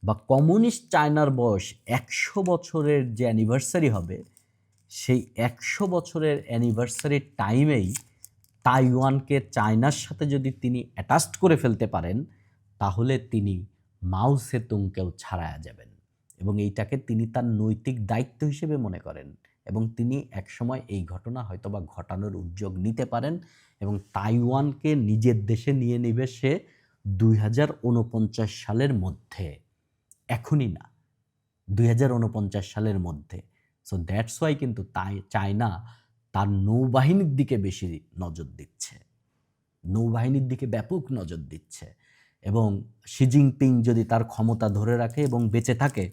বা কমিউনিস্ট চায়নার বয়স 100 বছরের যে অ্যানিভার্সারি হবে, সেই 100 বছরের অ্যানিভার্সারির টাইমেই তাইওয়ানকে চায়নার সাথে যদি তিনি অ্যাটাচড করে ফেলতে পারেন, তাহলে তিনি মাও সেতুংকেও ছাড়ায়া যাবেন। এবং এইটাকে তিনি তার নৈতিক দায়িত্ব হিসেবে মনে করেন, এবং তিনি একসময় এই ঘটনা হয়তোবা ঘটানোর উদ্যোগ নিতে পারেন এবং তাইওয়ানকে নিজের দেশে নিয়ে নেবে সে 2049 সালের মধ্যে, এখনই না, 2049 সালের মধ্যে। সো দ্যাটস ওয়াই কিন্তু চায়না তার নৌবাহিনীর দিকে বেশি নজর দিচ্ছে, নৌবাহিনীর দিকে ব্যাপক নজর দিচ্ছে। এবং শি জিনপিং যদি তার ক্ষমতা ধরে রাখে এবং বেঁচে থাকে,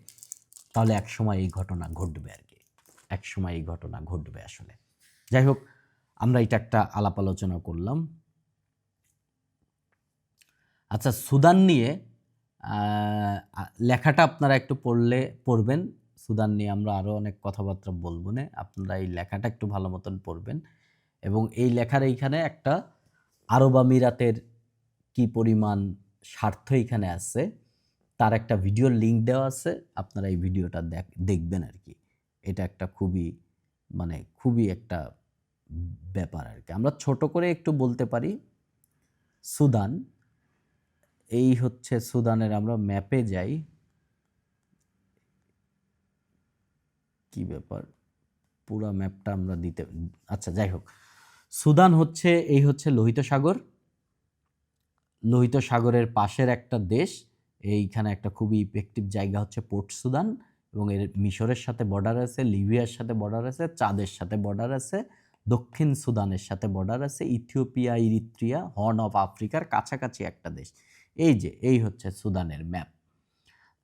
তাহলে একসময় এই ঘটনা ঘটবে আর কি, একসময় এই ঘটনা ঘটবে আসলে। যাই হোক, আমরা এটা একটা আলাপ আলোচনা করলাম। আচ্ছা, সুদান নিয়ে লেখাটা আপনারা একটু পড়বেন। সুদান নিয়ে আমরা আরও অনেক কথাবার্তা বলবো না, আপনারা এই লেখাটা একটু ভালো মতন পড়বেন। এবং এই লেখার এইখানে একটা আরব আমিরাতের কি পরিমাণ স্বার্থ এখানে আছে তার একটা ভিডিওর লিঙ্ক দেওয়া আছে, আপনারা এই ভিডিওটা দেখবেন আর কি। এটা একটা খুবই একটা ব্যাপার আর কি। আমরা ছোট করে একটু বলতে পারি, সুদান, এই হচ্ছে সুদানের, আমরা ম্যাপে যাই, কি ব্যাপার পুরো ম্যাপটা আমরা দিতে, আচ্ছা যাই হোক, সুদান হচ্ছে, এই হচ্ছে লোহিত সাগর, লোহিত সাগরের পাশের একটা দেশ। এইখানে একটা খুবই ইফেক্টিভ জায়গা হচ্ছে পোর্ট সুদান, এবং এর মিশরের সাথে বর্ডার আছে, লিবিয়ার সাথে বর্ডার আছে, চাঁদের সাথে বর্ডার আছে, দক্ষিণ সুদানের সাথে বর্ডার আছে, ইথিওপিয়া, ইরিত্রিয়া, হর্ন অফ আফ্রিকার কাছাকাছি একটা দেশ। এই হচ্ছে সুদানের ম্যাপ।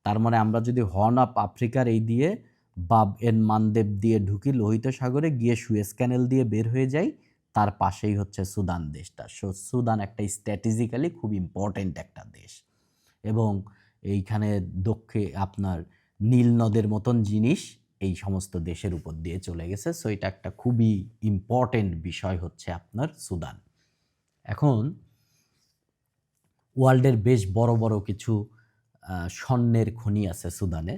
তার মানে আমরা যদি হর্ন অফ আফ্রিকার এই দিয়ে বাব এন মানদেব দিয়ে ঢুকি লোহিত সাগরে, গিয়ে সুয়েজ ক্যানেল দিয়ে বের হয়ে যাই, তার পাশেই হচ্ছে সুদান দেশটা। সুদান একটা স্ট্র্যাটেজিক্যালি খুব ইম্পর্টেন্ট একটা দেশ, এবং এইখানে আপনার নীল নদের মতন জিনিস এই সমস্ত দেশের উপর দিয়ে চলে গেছে। সো এটা একটা খুবই ইম্পর্টেন্ট বিষয় হচ্ছে আপনার সুদান। এখন ওয়ার্ল্ডের বেশ বড় বড় কিছু স্বর্ণের খনি আছে সুদানে।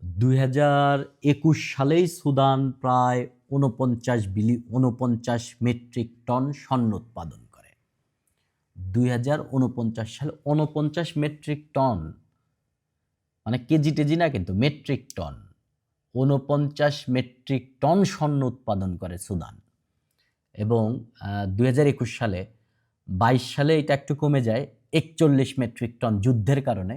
2021 সালেই সুদান প্রায় 49 মেট্রিক টন স্বর্ণ উৎপাদন করে। 2049 সালে 49 মেট্রিক টন, মানে কেজি টেজি না কিন্তু, মেট্রিক টন, 49 মেট্রিক টন স্বর্ণ উৎপাদন করে সুদান। এবং 2021 সালে, 22 সালে এটা একটু কমে যায় 41 মেট্রিক টন যুদ্ধের কারণে।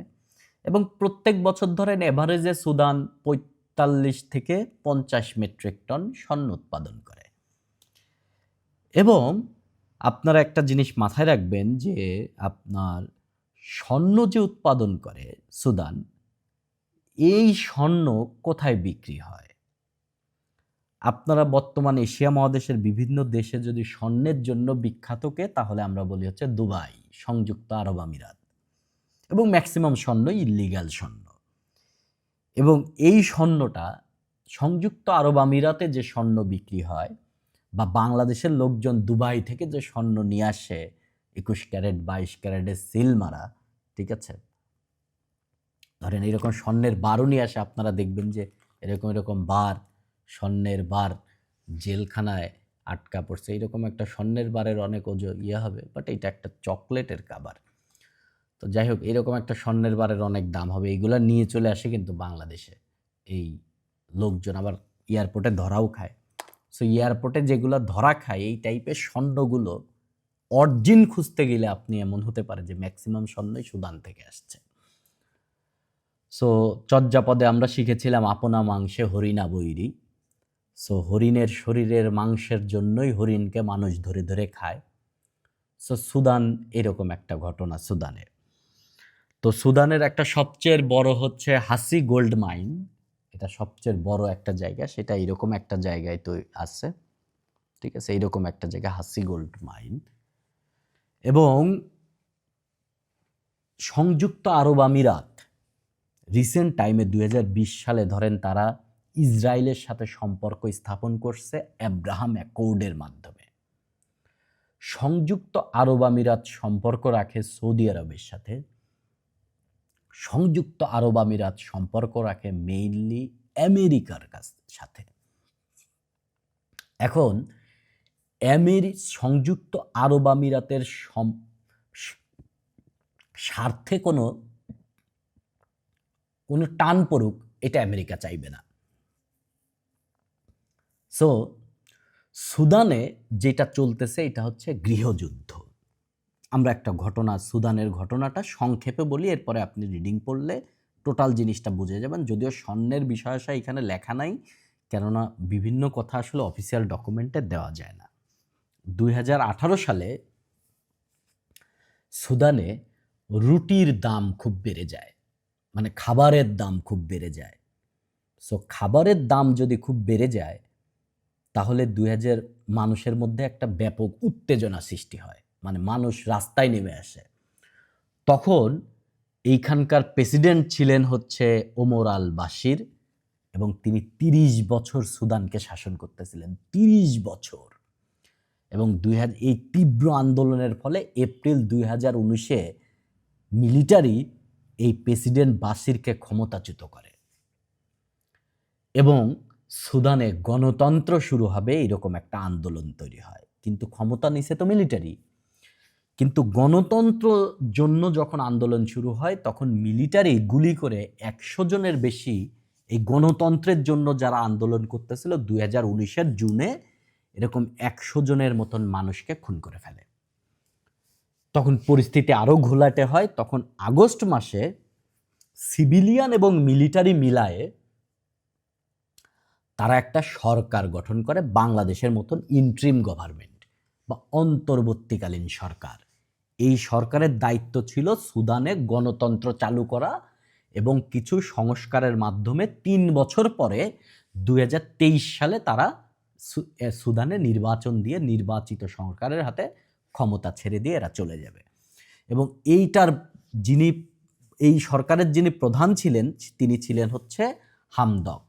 এবং প্রত্যেক বছর ধরেন এভারেজে সুদান 45 থেকে 50 মেট্রিক টন স্বর্ণ উৎপাদন করে। এবং আপনারা একটা জিনিস মাথায় রাখবেন যে আপনার স্বর্ণ যে উৎপাদন করে সুদান, এই স্বর্ণ কোথায় বিক্রি হয়? আপনারা বর্তমান এশিয়া মহাদেশের বিভিন্ন দেশে যদি স্বর্ণের জন্য বিখ্যাতকে, তাহলে আমরা বলি হচ্ছে দুবাই, সংযুক্ত আরব আমিরাত, এবং ম্যাক্সিমাম স্বর্ণ ইল্লিগাল স্বর্ণ। এবং এই স্বর্ণটা সংযুক্ত আরব আমিরাতে যে স্বর্ণ বিক্রি হয়, বা বাংলাদেশের লোকজন দুবাই থেকে যে স্বর্ণ নিয়ে আসে 21 ক্যারেট 22 ক্যারেটের সিল মারা, ঠিক আছে, ধরেন এরকম স্বর্ণের বারও নিয়ে আসে, আপনারা দেখবেন যে এরকম বার, স্বর্ণের বার জেলখানায় আটকা পড়ছে, এইরকম একটা স্বর্ণের বারের অনেক হবে, বাট এটা একটা চকলেটের কাবার। তো যাই হোক, এরকম একটা স্বর্ণের বারের অনেক দাম হবে, এগুলা নিয়ে চলে আসে কিন্তু বাংলাদেশে এই লোকজন, আবার এয়ারপোর্টে ধরাও খায়। সো এয়ারপোর্টে যেগুলো ধরা খায় এই টাইপের স্বর্ণগুলো অরিজিন খুঁজতে গেলে আপনি এমন হতে পারে যে ম্যাক্সিমাম স্বর্ণই সুদান থেকে আসছে। সো চর্যাপদে আমরা শিখেছিলাম আপনা মাংসে হরিণা বৈরী। সো হরিণের শরীরের মাংসের জন্যই হরিণকে মানুষ ধরে ধরে খায়। সো সুদান এরকম একটা ঘটনা সুদানের। তো সুদানের একটা সবচেয়ে বড় হচ্ছে হাসি গোল্ড মাইন, এটা সবচেয়ে বড় একটা জায়গা, সেটা এরকম একটা জায়গায় তো আছে, ঠিক আছে, এইরকম একটা জায়গা হাসি গোল্ড মাইন। এবং সংযুক্ত আরব আমিরাত রিসেন্ট টাইমে 2020 সালে ধরেন তারা ইসরায়েলের সাথে সম্পর্ক স্থাপন করছে আব্রাহাম অ্যাকর্ডের মাধ্যমে। সংযুক্ত আরব আমিরাত সম্পর্ক রাখে সৌদি আরবের সাথে। সংযুক্ত আরব আমিরাত সম্পর্ক রাখে মেইনলি আমেরিকার সাথে। এখন সংযুক্ত আরব আমিরাতের স্বার্থে কোনো টান পড়ুক এটা আমেরিকা চাইবে না। সো সুদানে যেটা চলতেছে এটা হচ্ছে গৃহযুদ্ধ। আমরা একটা ঘটনা, সুদানের ঘটনাটা সংক্ষেপে বলি, এরপরে আপনি রিডিং পড়লে টোটাল জিনিসটা বুঝে যাবেন। যদিও স্বর্ণের বিষয় এখানে লেখা নাই, কেননা বিভিন্ন কথা আসলে অফিসিয়াল ডকুমেন্টে দেওয়া যায় না। 2018 সালে সুদানে রুটির দাম খুব বেড়ে যায়, মানে খাবারের দাম খুব বেড়ে যায়। সো খাবারের দাম যদি খুব বেড়ে যায় তাহলে মানুষের মধ্যে একটা ব্যাপক উত্তেজনা সৃষ্টি হয়, মানে মানুষ রাস্তায় নেমে আসে। তখন এইখানকার প্রেসিডেন্ট ছিলেন হচ্ছে ওমর আল বাশির, এবং তিনি 30 বছর সুদানকে শাসন করতেছিলেন, 30 বছর। এবং এই তীব্র আন্দোলনের ফলে এপ্রিল 2019-এ মিলিটারি এই প্রেসিডেন্ট বাশিরকে ক্ষমতাচ্যুত করে এবং সুদানে গণতন্ত্র শুরু হবে, এরকম একটা আন্দোলন তৈরি হয়। কিন্তু ক্ষমতা নিছে তো মিলিটারি। কিন্তু গণতন্ত্র জন্য যখন আন্দোলন শুরু হয় তখন মিলিটারি গুলি করে 100 জনের বেশি এই গণতন্ত্রের জন্য যারা আন্দোলন করতেছিল 2019-এর জুনে এরকম 100 জনের মতন মানুষকে খুন করে ফেলে। তখন পরিস্থিতি আরও ঘোলাটে হয়। তখন আগস্ট মাসে সিভিলিয়ান এবং মিলিটারি মিলায়ে তারা একটা সরকার গঠন করে, বাংলাদেশের মতন ইন্ট্রিম গভর্নমেন্ট বা অন্তর্বর্তীকালীন সরকার। এই সরকারের দায়িত্ব ছিল সুদানে গণতন্ত্র চালু করা এবং কিছু সংস্কারের মাধ্যমে 3 বছর পরে 2023 সালে তারা সুদানে নির্বাচন দিয়ে নির্বাচিত সরকারের হাতে ক্ষমতা ছেড়ে দিয়ে এরা চলে যাবে। এবং এই সরকারের যিনি প্রধান ছিলেন তিনি ছিলেন হচ্ছে হামদক।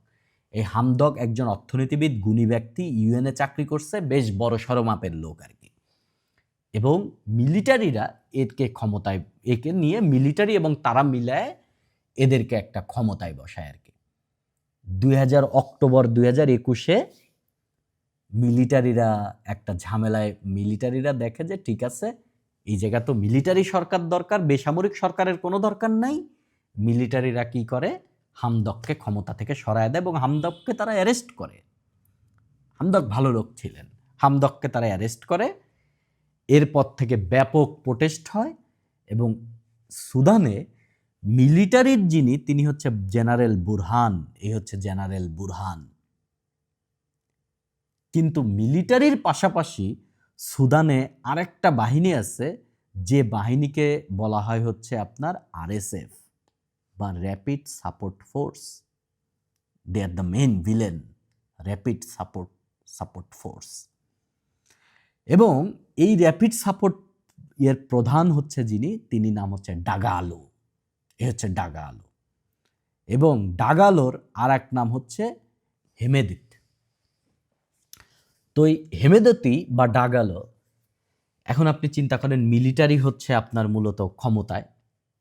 এই হামদক একজন অর্থনীতিবিদ, গুণী ব্যক্তি, ইউএনএ চাকরি করছে, বেশ বড়সড় মাপের লোক আর কি। এবং মিলিটারিরা একে নিয়ে মিলিটারি এবং তারা মিলায় এদেরকে একটা ক্ষমতায় বসায় আর কি। অক্টোবর 2021-এ মিলিটারিরা একটা ঝামেলায়, মিলিটারিরা দেখে যে ঠিক আছে এই জায়গা তো মিলিটারি সরকার দরকার, বেসামরিক সরকারের কোনো দরকার নাই। মিলিটারিরা কি করে, হামদককে ক্ষমতা থেকে সরায় দেয় এবং হামদককে তারা অ্যারেস্ট করে। হামদক ভালো লোক ছিলেন, হামদককে তারা অ্যারেস্ট করে। এরপর থেকে ব্যাপক প্রোটেস্ট হয় এবং সুদানে মিলিটারির তিনি হচ্ছে জেনারেল বুরহান, এই হচ্ছে জেনারেল বুরহান। কিন্তু মিলিটারির পাশাপাশি সুদানে আরেকটা বাহিনী আছে, যে বাহিনীকে বলা হয় হচ্ছে আপনার আরএসএফ বা rapid support force. They are the main villain, rapid support force. এবং এই র্যাপিড সাপোর্ট প্রধান হচ্ছে তিনি নাম হচ্ছে ডাগালো। এ হচ্ছে ডাগালো। এবং ডাগালোর আর এক নাম হচ্ছে হেমেদিত। তো এই হেমেদতি বা ডাগালো, এখন আপনি চিন্তা করেন মিলিটারি হচ্ছে আপনার মূলত ক্ষমতায়,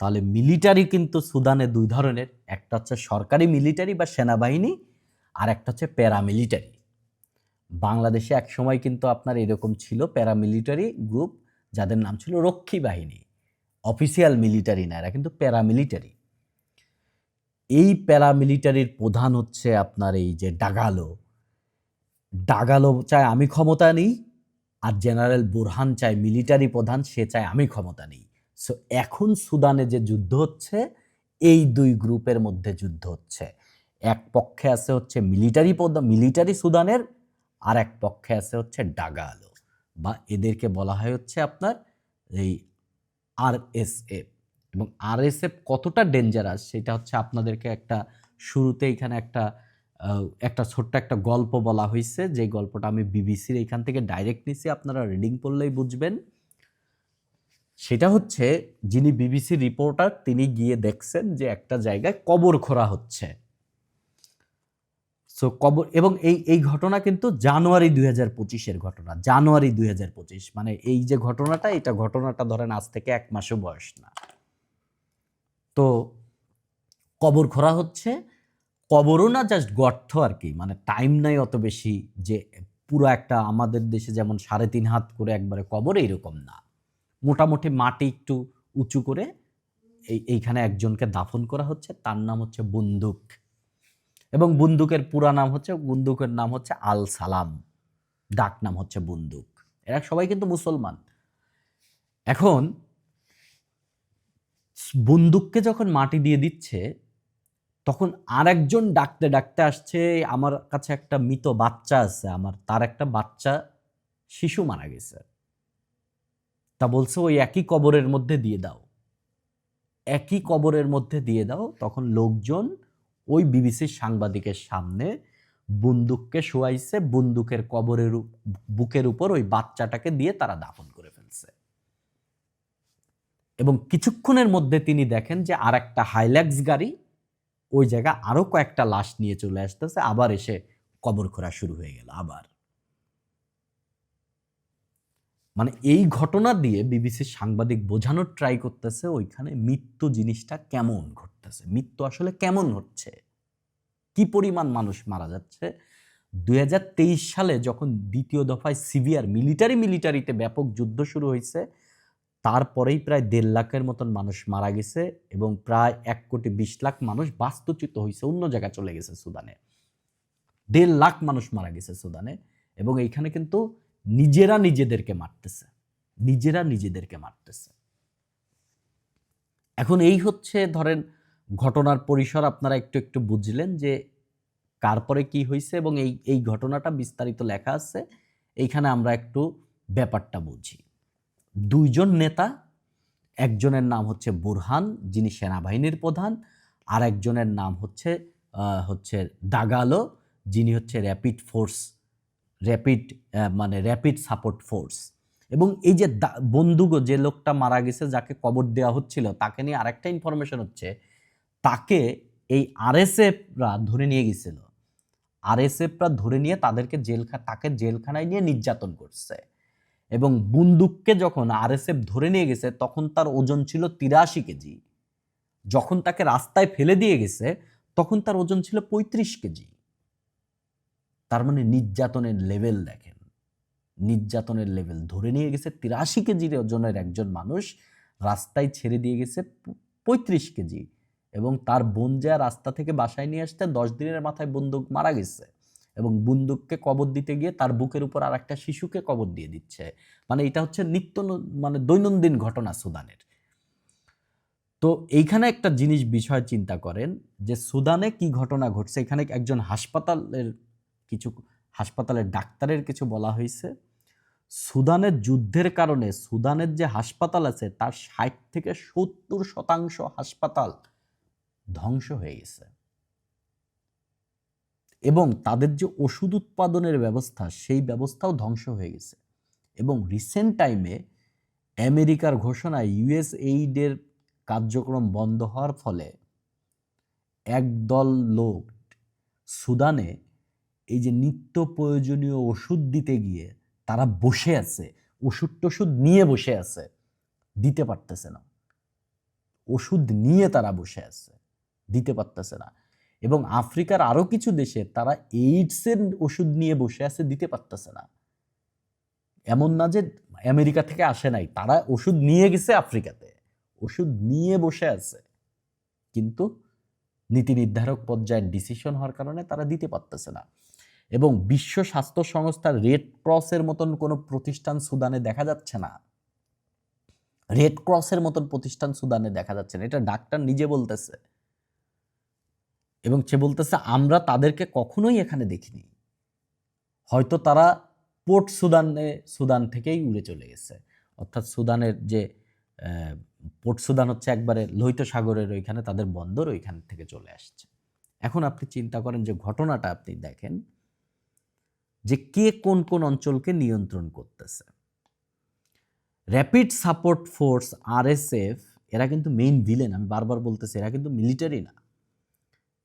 তাহলে মিলিটারি কিন্তু সুদানে 2 ধরনের, একটা হচ্ছে সরকারি মিলিটারি বা সেনাবাহিনী, আর একটা হচ্ছে প্যারামিলিটারি। বাংলাদেশে এক সময় কিন্তু আপনার এরকম ছিল প্যারামিলিটারি গ্রুপ যাদের নাম ছিল রক্ষী বাহিনী, অফিসিয়াল মিলিটারি না, এরা কিন্তু প্যারামিলিটারি। এই প্যারামিলিটারির প্রধান হচ্ছে আপনার এই যে ডাগালো চায় আমি ক্ষমতা নিই, আর জেনারেল বুরহান চায়, মিলিটারি প্রধান, সে চায় আমি ক্ষমতা নিই। সো এখন সুদানে যে যুদ্ধ হচ্ছে এই 2 গ্রুপের মধ্যে যুদ্ধ হচ্ছে। এক পক্ষে আছে হচ্ছে মিলিটারি সুদানের, আর এক পক্ষে আছে হচ্ছে ডাগালো বা এদেরকে বলা হয় হচ্ছে আপনার এই আরএসএফ। এবং আরএসএফ কতটা ডেঞ্জারাস সেটা হচ্ছে আপনাদেরকে একটা শুরুতে এখানে একটা ছোট্ট একটা গল্প বলা হয়েছে, যে গল্পটা আমি বিবিসির এখান থেকে ডাইরেক্ট নিছি, আপনারা রিডিং পড়লেই বুঝবেন। সেটা হচ্ছে যিনি বিবিসির রিপোর্টার তিনি গিয়ে দেখছেন যে একটা জায়গায় কবর খোঁড়া হচ্ছে। সো কবর, এবং এই ঘটনা কিন্তু জানুয়ারি 2025-এর ঘটনা, জানুয়ারি 2025, মানে এই যে ঘটনাটা, এটা ঘটনাটা ধরেন আজ থেকে 1 মাসও বয়স না। তো কবর খোঁড়া হচ্ছে, কবরও না, জাস্ট গর্ত আর কি, মানে টাইম নাই অত বেশি যে পুরো একটা আমাদের দেশে যেমন 3.5 হাত করে একবারে কবর, এইরকম না, মোটামুটি মাটি একটু উঁচু করে এইখানে একজনকে দাফন করা হচ্ছে, তার নাম হচ্ছে বন্দুক, এবং বন্দুকের পুরা নাম হচ্ছে, বন্দুকের নাম হচ্ছে আল সালাম, ডাক নাম হচ্ছে বন্দুক। এরা সবাই কিন্তু মুসলমান। এখন বন্দুককে যখন মাটি দিয়ে দিচ্ছে, তখন আরেকজন ডাকতে ডাকতে আসছে, আমার কাছে একটা মৃত বাচ্চা আছে, তার একটা বাচ্চা শিশু মারা গেছে, তা বলছে ওই একই কবরের মধ্যে দিয়ে দাও, একই কবরের মধ্যে দিয়ে দাও। তখন লোকজন ওই বিবিসির সাংবাদিকের সামনে বন্দুককে শোয়াইছে, বন্দুকের কবরের বুকের উপর ওই বাচ্চাটাকে দিয়ে তারা দাফন করে ফেলছে। এবং কিছুক্ষণের মধ্যে তিনি দেখেন যে আর একটা হাইল্যাক্স গাড়ি ওই জায়গা আরো কয়েকটা লাশ নিয়ে চলে আসতেছে, আবার এসে কবর খোঁড়া শুরু হয়ে গেল আবার। মানে এই ঘটনা দিয়ে বিবিসির সাংবাদিক বোঝানোর ট্রাই করতেছে ওইখানে মৃত্যু জিনিসটা কেমন ঘটতেছে, মৃত্যু আসলে কেমন হচ্ছে, কি পরিমাণ মানুষ মারা যাচ্ছে। 2023 সালে যখন দ্বিতীয় দফায় সিভিয়ার মিলিটারিতে ব্যাপক যুদ্ধ শুরু হয়েছে, তারপরেই প্রায় 1.5 লাখের মতন মানুষ মারা গেছে এবং প্রায় 1,20,00,000 মানুষ বাস্তুচ্যুত হয়েছে, অন্য জায়গায় চলে গেছে সুদানে। 1.5 লাখ মানুষ মারা গেছে সুদানে। এবং এইখানে কিন্তু নিজেরা নিজেদেরকে মারতেছে। এখন এই হচ্ছে ধরেন ঘটনার পরিসর, আপনারা একটু একটু বুঝলেন যে কার পরে কি হয়েছে, এবং এই ঘটনাটা বিস্তারিত লেখা আছে এইখানে, আমরা একটু ব্যাপারটা বুঝি। 2 জন নেতা, একজনের নাম হচ্ছে বুরহান, যিনি সেনাবাহিনীর প্রধান, আর একজনের নাম হচ্ছে দাগালো, যিনি হচ্ছে র্যাপিড সাপোর্ট ফোর্স। এবং এই যে বন্দুকও, যে লোকটা মারা গেছে যাকে কবর দেওয়া হচ্ছিল, তাকে নিয়ে আরেকটা ইনফরমেশন হচ্ছে, তাকে এই আরএসএফরা ধরে নিয়ে গেছিল, আরএসএফরা ধরে নিয়ে তাকে জেলখানায় নিয়ে নির্যাতন করছে। এবং বন্দুককে যখন আরএসএফ ধরে নিয়ে গেছে তখন তার ওজন ছিল 83 কেজি, যখন তাকে রাস্তায় ফেলে দিয়ে গেছে তখন তার ওজন ছিল 35 কেজি। তার মানে নির্যাতনের লেভেল দেখেন, নির্যাতনের লেভেল। ধরে নিয়ে গেছে 83 কেজির ওজনের একজন মানুষ, রাস্তায় ছেড়ে দিয়ে গেছে 35 কেজি, এবং তার বোন যা রাস্তা থেকে বাসায় নিয়ে আসতে 10 দিনের মাথায় বন্দুক মারা গেছে, এবং বন্দুককে কবর দিতে গিয়ে তার বুকের উপর আর একটা শিশুকে কবর দিয়ে দিচ্ছে। মানে এটা হচ্ছে দৈনন্দিন ঘটনা সুদানের। তো এইখানে একটা বিষয় চিন্তা করেন যে সুদানে কি ঘটনা ঘটছে। এখানে একজন হাসপাতালের ডাক্তারের কিছু বলা হয়েছে। সুদানের যুদ্ধের কারণে সুদানের যে হাসপাতাল আছে তার 60 থেকে 70% হাসপাতাল ধ্বংস হয়ে গেছে, এবং তাদের যে ওষুধ উৎপাদনের ব্যবস্থা সেই ব্যবস্থাও ধ্বংস হয়ে গেছে। এবং রিসেন্ট টাইমে আমেরিকার ঘোষণায় ইউএস এইডের কার্যক্রম বন্ধ হওয়ার ফলে একদল লোক সুদানে এই যে নিত্য প্রয়োজনীয় ওষুধ দিতে গিয়ে তারা বসে আছে, ওষুধ নিয়ে বসে আছে, দিতে পারতেছে না। ওষুধ নিয়ে তারা বসে আছে, দিতে পারতেছে না। এবং আফ্রিকার আরো কিছু দেশে তারা এইডসের ওষুধ নিয়ে বসে আছে, দিতে পারতেছে না। এমন না যে আমেরিকা থেকে আসে নাই, তারা ওষুধ নিয়ে গেছে আফ্রিকাতে, ওষুধ নিয়ে বসে আছে, কিন্তু নীতি নির্ধারক পর্যায়ের ডিসিশন হওয়ার কারণে তারা দিতে পারতেছে না। এবং বিশ্ব স্বাস্থ্য সংস্থার রেড ক্রসের মতন কোনো প্রতিষ্ঠান সুদানে দেখা যাচ্ছে না, রেড ক্রসের মতন প্রতিষ্ঠান সুদানে দেখা যাচ্ছে না, এটা ডাক্তার নিজে বলতেছে। এবং সে বলতেছে আমরা তাদেরকে কখনোই এখানে দেখিনি, হয়তো তারা সুদান থেকেই উড়ে চলে গেছে। অর্থাৎ সুদানের যে পোর্ট সুদান হচ্ছে একবারে লোহিত সাগরের ওইখানে তাদের বন্দর, ওইখান থেকে চলে আসছে। এখন আপনি চিন্তা করেন যে ঘটনাটা আপনি দেখেন যে কে কোন কোন অঞ্চলকে নিয়ন্ত্রণ করতেছে। র্যাপিড সাপোর্ট ফোর্স আরএসএফ এরা কিন্তু মেইন ভিলেন, আমি বারবার বলতেছি, এরা কিন্তু মিলিটারি না,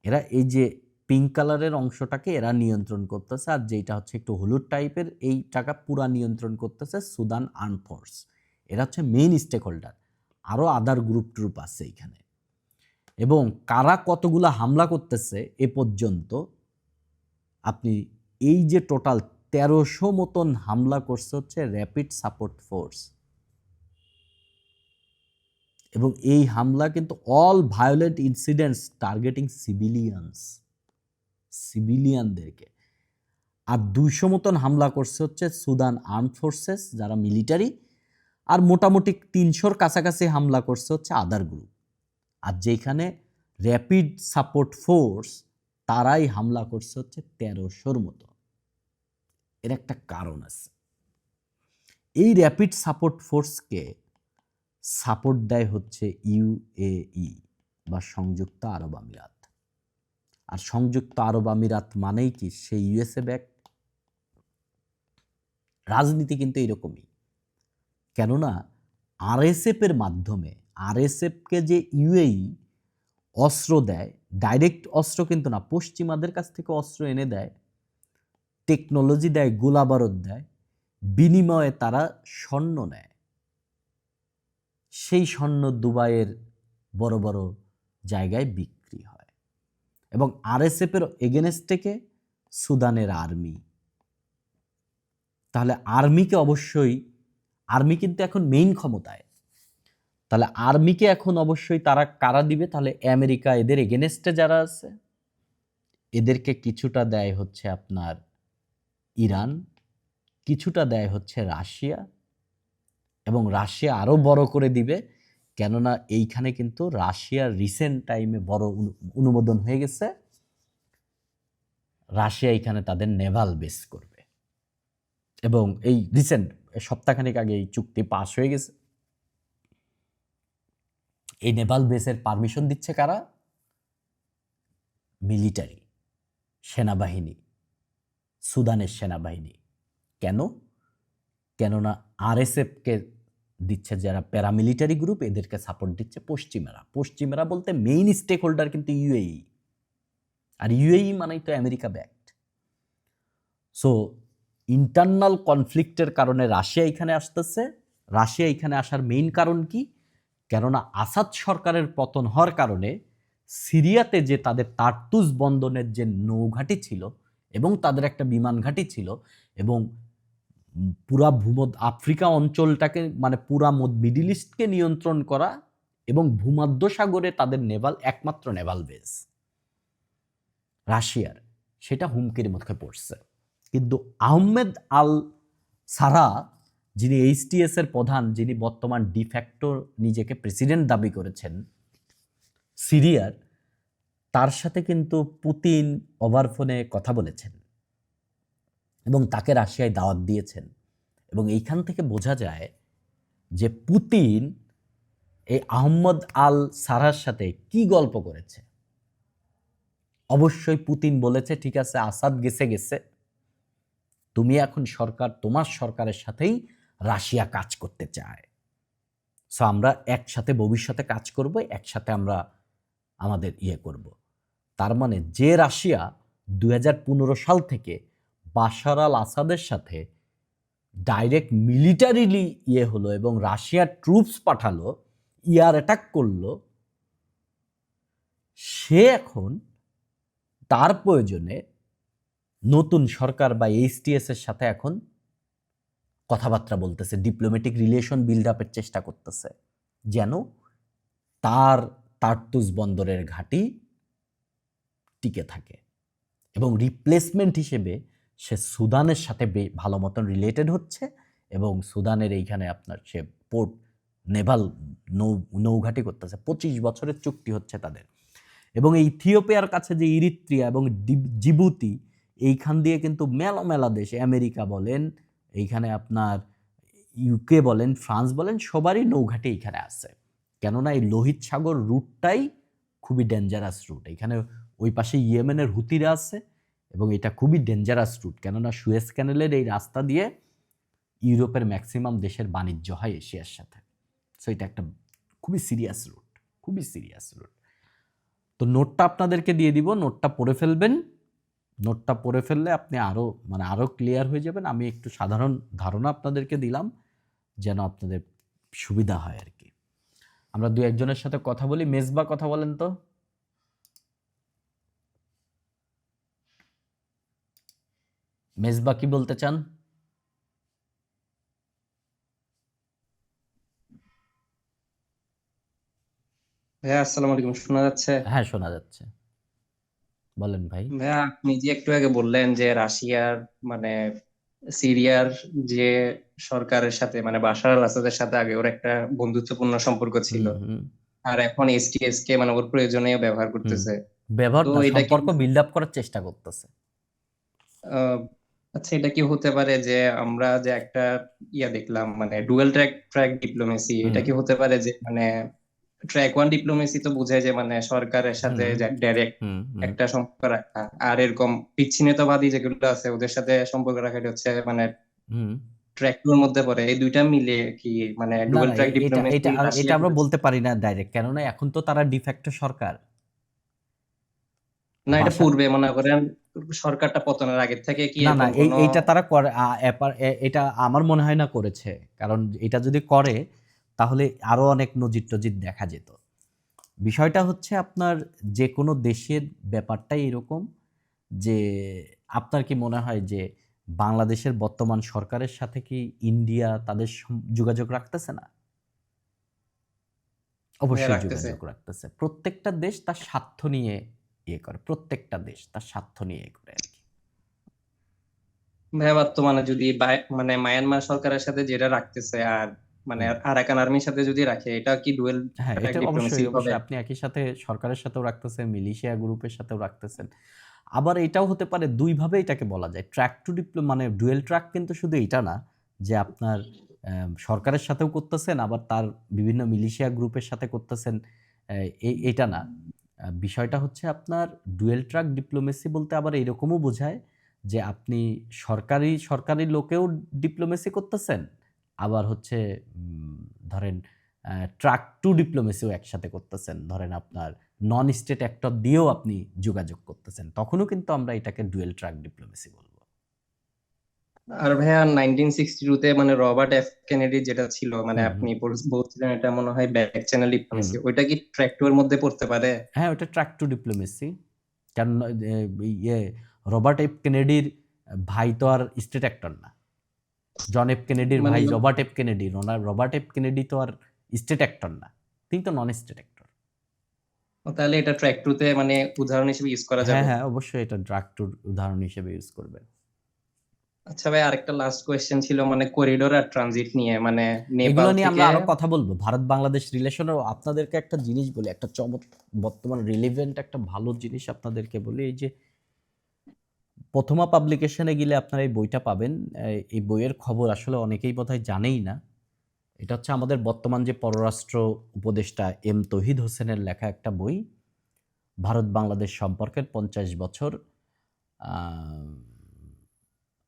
এরা এই যে পিঙ্ক কালারের অংশটাকে এরা নিয়ন্ত্রণ করতেছে, আর যেটা হচ্ছে একটু হলুদ টাইপের এইটাকে পুরা নিয়ন্ত্রণ করতেছে সুদান আর্ম ফোর্স। এরা হচ্ছে মেইন স্টেক হোল্ডার, আরও আদার গ্রুপ আছে এইখানে। এবং কারা কতগুলা হামলা করতেছে এ পর্যন্ত আপনি এই যে টোটাল 1300 মতন হামলা করছে হচ্ছে র্যাপিড সাপোর্ট ফোর্স, এবং এই হামলা কিন্তু অল ভায়োলেন্ট ইনসিডেন্টস টার্গেটিং সিভিলিয়ানদেরকে। আর 200 মতন হামলা করছে হচ্ছে সুদান আর্ম ফোর্সেস যারা মিলিটারি, আর মোটামুটি 300-র কাছাকাছি হামলা করছে হচ্ছে আদার গ্রুপ। আর যেখানে র্যাপিড সাপোর্ট ফোর্স তারাই হামলা করছে হচ্ছে 1300-র মতো। এর একটা কারণ আছে। এই র্যাপিড সাপোর্ট ফোর্সকে সাপোর্ট দেয় হচ্ছে ইউএই বা সংযুক্ত আরব আমিরাত। আর সংযুক্ত আরব আমিরাত মানেই কি সেই ইউএসএ ব্যাক। রাজনীতি কিন্তু এরকমই, কেননা আরএসএফ এর মাধ্যমে আরএসএফকে যে ইউএই অস্ত্র দেয়, ডাইরেক্ট অস্ত্র কিন্তু না, পশ্চিমাদের কাছ থেকে অস্ত্র এনে দেয়, টেকনোলজি দেয়, গোলাবারুদ দেয়, বিনিময়ে তারা স্বর্ণ নেয়। সেই স্বর্ণ দুবাইয়ের বড় বড় জায়গায় বিক্রি হয়। এবং আরএসএফের এগেনস্টে কে সুদানের আর্মি। তাহলে আর্মিকে অবশ্যই, আর্মি কিন্তু এখন মেইন ক্ষমতায়, তাহলে আর্মিকে এখন অবশ্যই তারা কারা দিবে? তাহলে আমেরিকা এদের এগেনস্টে যারা আছে এদেরকে কিছুটা দেয় হচ্ছে আপনার ইরান, কিছুটা দেয় হচ্ছে রাশিয়া, এবং রাশিয়া আরও বড় করে দিবে, কেননা এইখানে কিন্তু রাশিয়ার রিসেন্ট টাইমে বড় অনুমোদন হয়ে গেছে, রাশিয়া এখানে তাদের নেভাল বেস করবে। এবং এই রিসেন্ট সপ্তাহখানেক আগে এই চুক্তি পাস হয়ে গেছে। এই নেভাল বেসের পারমিশন দিচ্ছে কারা? মিলিটারি, সেনাবাহিনী, সুদানের সেনাবাহিনী। কেন? কেননা আরএসএফকে দিচ্ছে যারা প্যারামিলিটারি গ্রুপ, এদেরকে সাপোর্ট দিচ্ছে পশ্চিমারা। পশ্চিমারা বলতে মেইন স্টেক হোল্ডার কিন্তু ইউএই, আর ইউএই মানেই তো আমেরিকা ব্যাকড। সো ইন্টারনাল কনফ্লিক্টের কারণে রাশিয়া এখানে আসতেছে। রাশিয়া এখানে আসার মেইন কারণ কি? কেননা আসাদ সরকারের পতন হওয়ার কারণে সিরিয়াতে যে তাদের তার্তুস বন্দরের যে নৌঘাঁটি ছিল এবং তাদের একটা বিমান ঘাঁটি ছিল, এবং পুরা ভূমধ্য আফ্রিকা অঞ্চলটাকে মানে পুরা মিডিল ইস্টকে নিয়ন্ত্রণ করা, এবং ভূমধ্য সাগরে তাদের একমাত্র নেভাল বেস রাশিয়ার, সেটা হুমকির মুখে পড়ছে। কিন্তু আহমেদ আল সারা, যিনি এইচটিএস এর প্রধান, যিনি বর্তমান ডিফ্যাক্টো নিজেকে প্রেসিডেন্ট দাবি করেছেন সিরিয়ার, তার সাথে কিন্তু পুতিন ওভার ফোনে কথা বলেছেন এবং তাকে রাশিয়ায় দাওয়াত দিয়েছেন। এবং এইখান থেকে বোঝা যায় যে পুতিন এই আহমদ আল সারার সাথে কি গল্প করেছে। অবশ্যই পুতিন বলেছে, ঠিক আছে আসাদ গেছে গেছে, তুমি এখন সরকার, তোমার সরকারের সাথেই রাশিয়া কাজ করতে চায়, সো আমরা একসাথে ভবিষ্যতে কাজ করব, একসাথে আমরা আমাদের করব। তার মানে যে রাশিয়া 2015 সাল থেকে বাশার আল আসাদের সাথে ডাইরেক্ট মিলিটারিলি হলো এবং রাশিয়ার ট্রুপস পাঠালো, অ্যাটাক করলো, সে এখন তার প্রয়োজনে নতুন সরকার বা এইচটিএস এর সাথে এখন কথাবার্তা বলতেছে, ডিপ্লোম্যাটিক রিলেশন বিল্ড আপের চেষ্টা করতেছে, যেন তার তার্তুস বন্দরের ঘাঁটি টিকে থাকে। এবং রিপ্লেসমেন্ট হিসেবে সে সুদানের সাথে ভালো মতন রিলেটেড হচ্ছে, এবং সুদানের এইখানে আপনার সে পোর্ট নেভাল নৌঘাঁটি করতেছে। 25 বছরের চুক্তি হচ্ছে তাদের। এবং এই ইথিওপিয়ার কাছে যে ইরিত্রিয়া এবং জিবুতি, এইখান দিয়ে কিন্তু মেলা মেলা দেশ, আমেরিকা বলেন, এইখানে আপনার ইউকে বলেন, ফ্রান্স বলেন, সবারই নৌঘাঁটি এইখানে আছে। কেননা এই লোহিত সাগর রুটটাই খুবই ডেঞ্জারাস রুট। এখানে ওই পাশে ইয়েমেনের হুতিরা আছে, এবং এটা খুবই ডেঞ্জারাস রুট, কেননা সুয়েজ ক্যানেলের এই রাস্তা দিয়ে ইউরোপের ম্যাক্সিমাম দেশের বাণিজ্য হয় এশিয়ার সাথে। সো এটা একটা খুবই সিরিয়াস রুট, খুবই সিরিয়াস রুট। তো নোটটা আপনাদেরকে দিয়ে দিব, নোটটা পড়ে ফেলবেন। নোটটা পড়ে ফেললে আপনি আরও ক্লিয়ার হয়ে যাবেন। আমি একটু সাধারণ ধারণা আপনাদেরকে দিলাম যেন আপনাদের সুবিধা হয় আর কি। আমরা দু একজনের সাথে কথা বলি। মেজবা, কথা বলেন তো। মেজবা কি বলতে চান? ভাইয়া আসসালামু আলাইকুম, শোনা যাচ্ছে? হ্যাঁ, শোনা যাচ্ছে, বলেন ভাই। ভাইয়া আপনি যে একটু আগে বললেন যে রাশিয়ার মানে সিরিয়ার যে সরকারের সাথে মানে বাশার আল আসাদের সাথে আগে ওর একটা বন্ধুত্বপূর্ণ সম্পর্ক ছিল, হুম হুম আর এখন এসটিএস কে মানে ওর প্রয়োজনে ব্যবহার হুম করতেছে। ব্যবহার তো না, এটা কি সম্পর্ক বিল্ড আপ করার চেষ্টা করতেছে। আহ, আচ্ছা, এটা কি হতে পারে যে আমরা যে একটা দেখলাম মানে ডুয়েল ট্র্যাক ট্র্যাক ডিপ্লোমেসি, হুম এটা কি হতে পারে যে মানে ট্র্যাক ওয়ান ডিপ্লোমেসি তো বোঝায় যে মানে সরকারের সাথে হুম ডাইরেক্ট হুম হুম একটা সম্পর্ক রাখা, আর এরকম বিচ্ছিন্নতাবাদী যেগুলো আছে ওদের সাথে সম্পর্ক রাখা, এটা হচ্ছে মানে হুম ট্র্যাক টু এর মধ্যে পড়ে। এই দুইটা মিলে কি মানে না ডুয়াল না, ট্র্যাক এটা ডিপ্লোমেসি এটা এটা রাশিয়া আমরা করেছে? বলতে পারি না ডাইরেক্ট, কেননা এখন তো তারা ডিফ্যাক্টো সরকার। না, এটা বাশার, পূর্বে মনে করেন সরকারটা পতনের আগে থেকে কি না না, এরকম কোনো? এইটা তারা করে এটা আমার মনে হয় না করেছে। কারণ এটা যদি করে তাহলে আরো অনেক নজির টজির দেখা যেত। বিষয়টা হচ্ছে আপনার যে কোনো দেশের ব্যাপারটাই এরকম যে, আপনার কি মনে হয় যে বাংলাদেশের বর্তমান সরকারের সাথে কি ইন্ডিয়া তাদের যোগাযোগ রাখতেছে না? হ্যাঁ, অবশ্যই রাখতেছে। যোগাযোগ রাখতেছে। প্রত্যেকটা দেশ তার স্বার্থ নিয়ে ইয়ে করে, প্রত্যেকটা দেশ তার স্বার্থ নিয়ে ইয়ে করে আর কি। ভাইয়া বর্তমানে যদি মানে মায়ানমার সরকারের সাথে যেটা রাখতেছে আর মানে হুম। আরাকান আর্মির সাথে যদি রাখে, এটা কি ডুয়েল হ্যাঁ, ট্র্যাক এটা ডিপ্লোমেসি অবশ্যই হবে? অবশ্যই আপনি একই সাথে সরকারের সাথেও রাখতেছেন, মিলিশিয়া গ্রুপের সাথেও রাখতেছেন। আবার এটাও হতে পারে, দুইভাবে এটাকে বলা যায়। ট্র্যাক টু মানে ডুয়েল ট্র্যাক কিন্তু শুধু এটা না যে আপনার সরকারের সাথেও করতেছেন, আবার তার বিভিন্ন মিলিশিয়া গ্রুপের সাথে করতেছেন, এটা না। বিষয়টা হচ্ছে আপনার ডুয়েল ট্র্যাক ডিপ্লোমেসি বলতে আবার এরকমও বোঝায় যে আপনি সরকারি সরকারি লোকেও ডিপ্লোমেসি করতেছেন, আবার হচ্ছে উম, ধরেন ট্র্যাক টু ডিপ্লোমেসিও একসাথে করতেছেন। ধরেন আপনার নন স্টেট অ্যাক্টর দিয়েও আপনি যোগাযোগ করতেছেন, তখনও কিন্তু আমরা এটাকে ডুয়েল ট্র্যাক ডিপ্লোমেসি বলবো। আর ভাইয়া 1962-তে মানে রবার্ট এফ কেনেডি যেটা ছিল, মানে হুম হুম আপনি বলছিলেন এটা মনে হয় ব্যাক চ্যানেল হুম। ডিপ্লোমেসি, ওইটা কি ট্র্যাক টু এর মধ্যে পড়তে পারে? হ্যাঁ, ওটা ট্র্যাক টু ডিপ্লোমেসি। কারণ ইয়ে রবার্ট এফ কেনেডির ভাই তো আর স্টেট অ্যাক্টর না। জন এফ কেনেডির মানে ভাই Robert F Kennedy, Robert F Kennedy তো আর স্টেট অ্যাক্টর না, তিনি তো নন স্টেট অ্যাক্টর। তাহলে এটা ট্র্যাক টু তে মানে উদাহরণ হিসেবে ইউজ করা হ্যাঁ যাবে? হ্যাঁ, অবশ্যই এটা ট্র্যাক টুর উদাহরণ হিসেবে ইউজ করবেন। আচ্ছা ভাই, আরেকটা লাস্ট কোয়েশ্চেন ছিল মানে করিডোর আর ট্রানজিট নিয়ে, মানে এগুলো নেপাল নিয়ে আমরা থেকে। আরো কথা বলবো, ভারত বাংলাদেশ রিলেশনেও আপনাদেরকে একটা জিনিস বলি, একটা বর্তমান রিলেভেন্ট একটা ভালো জিনিস আপনাদেরকে বলি। এই যে প্রথমা পাবলিকেশনে গেলে আপনারা এই বইটা পাবেন। এই বইয়ের খবর আসলে অনেকেই বোধহয় জানেই না। এটা হচ্ছে আমাদের বর্তমান যে পররাষ্ট্র উপদেষ্টা এম তৌহিদ হোসেনের লেখা একটা বই, ভারত বাংলাদেশ সম্পর্কের 50 বছর। আহ,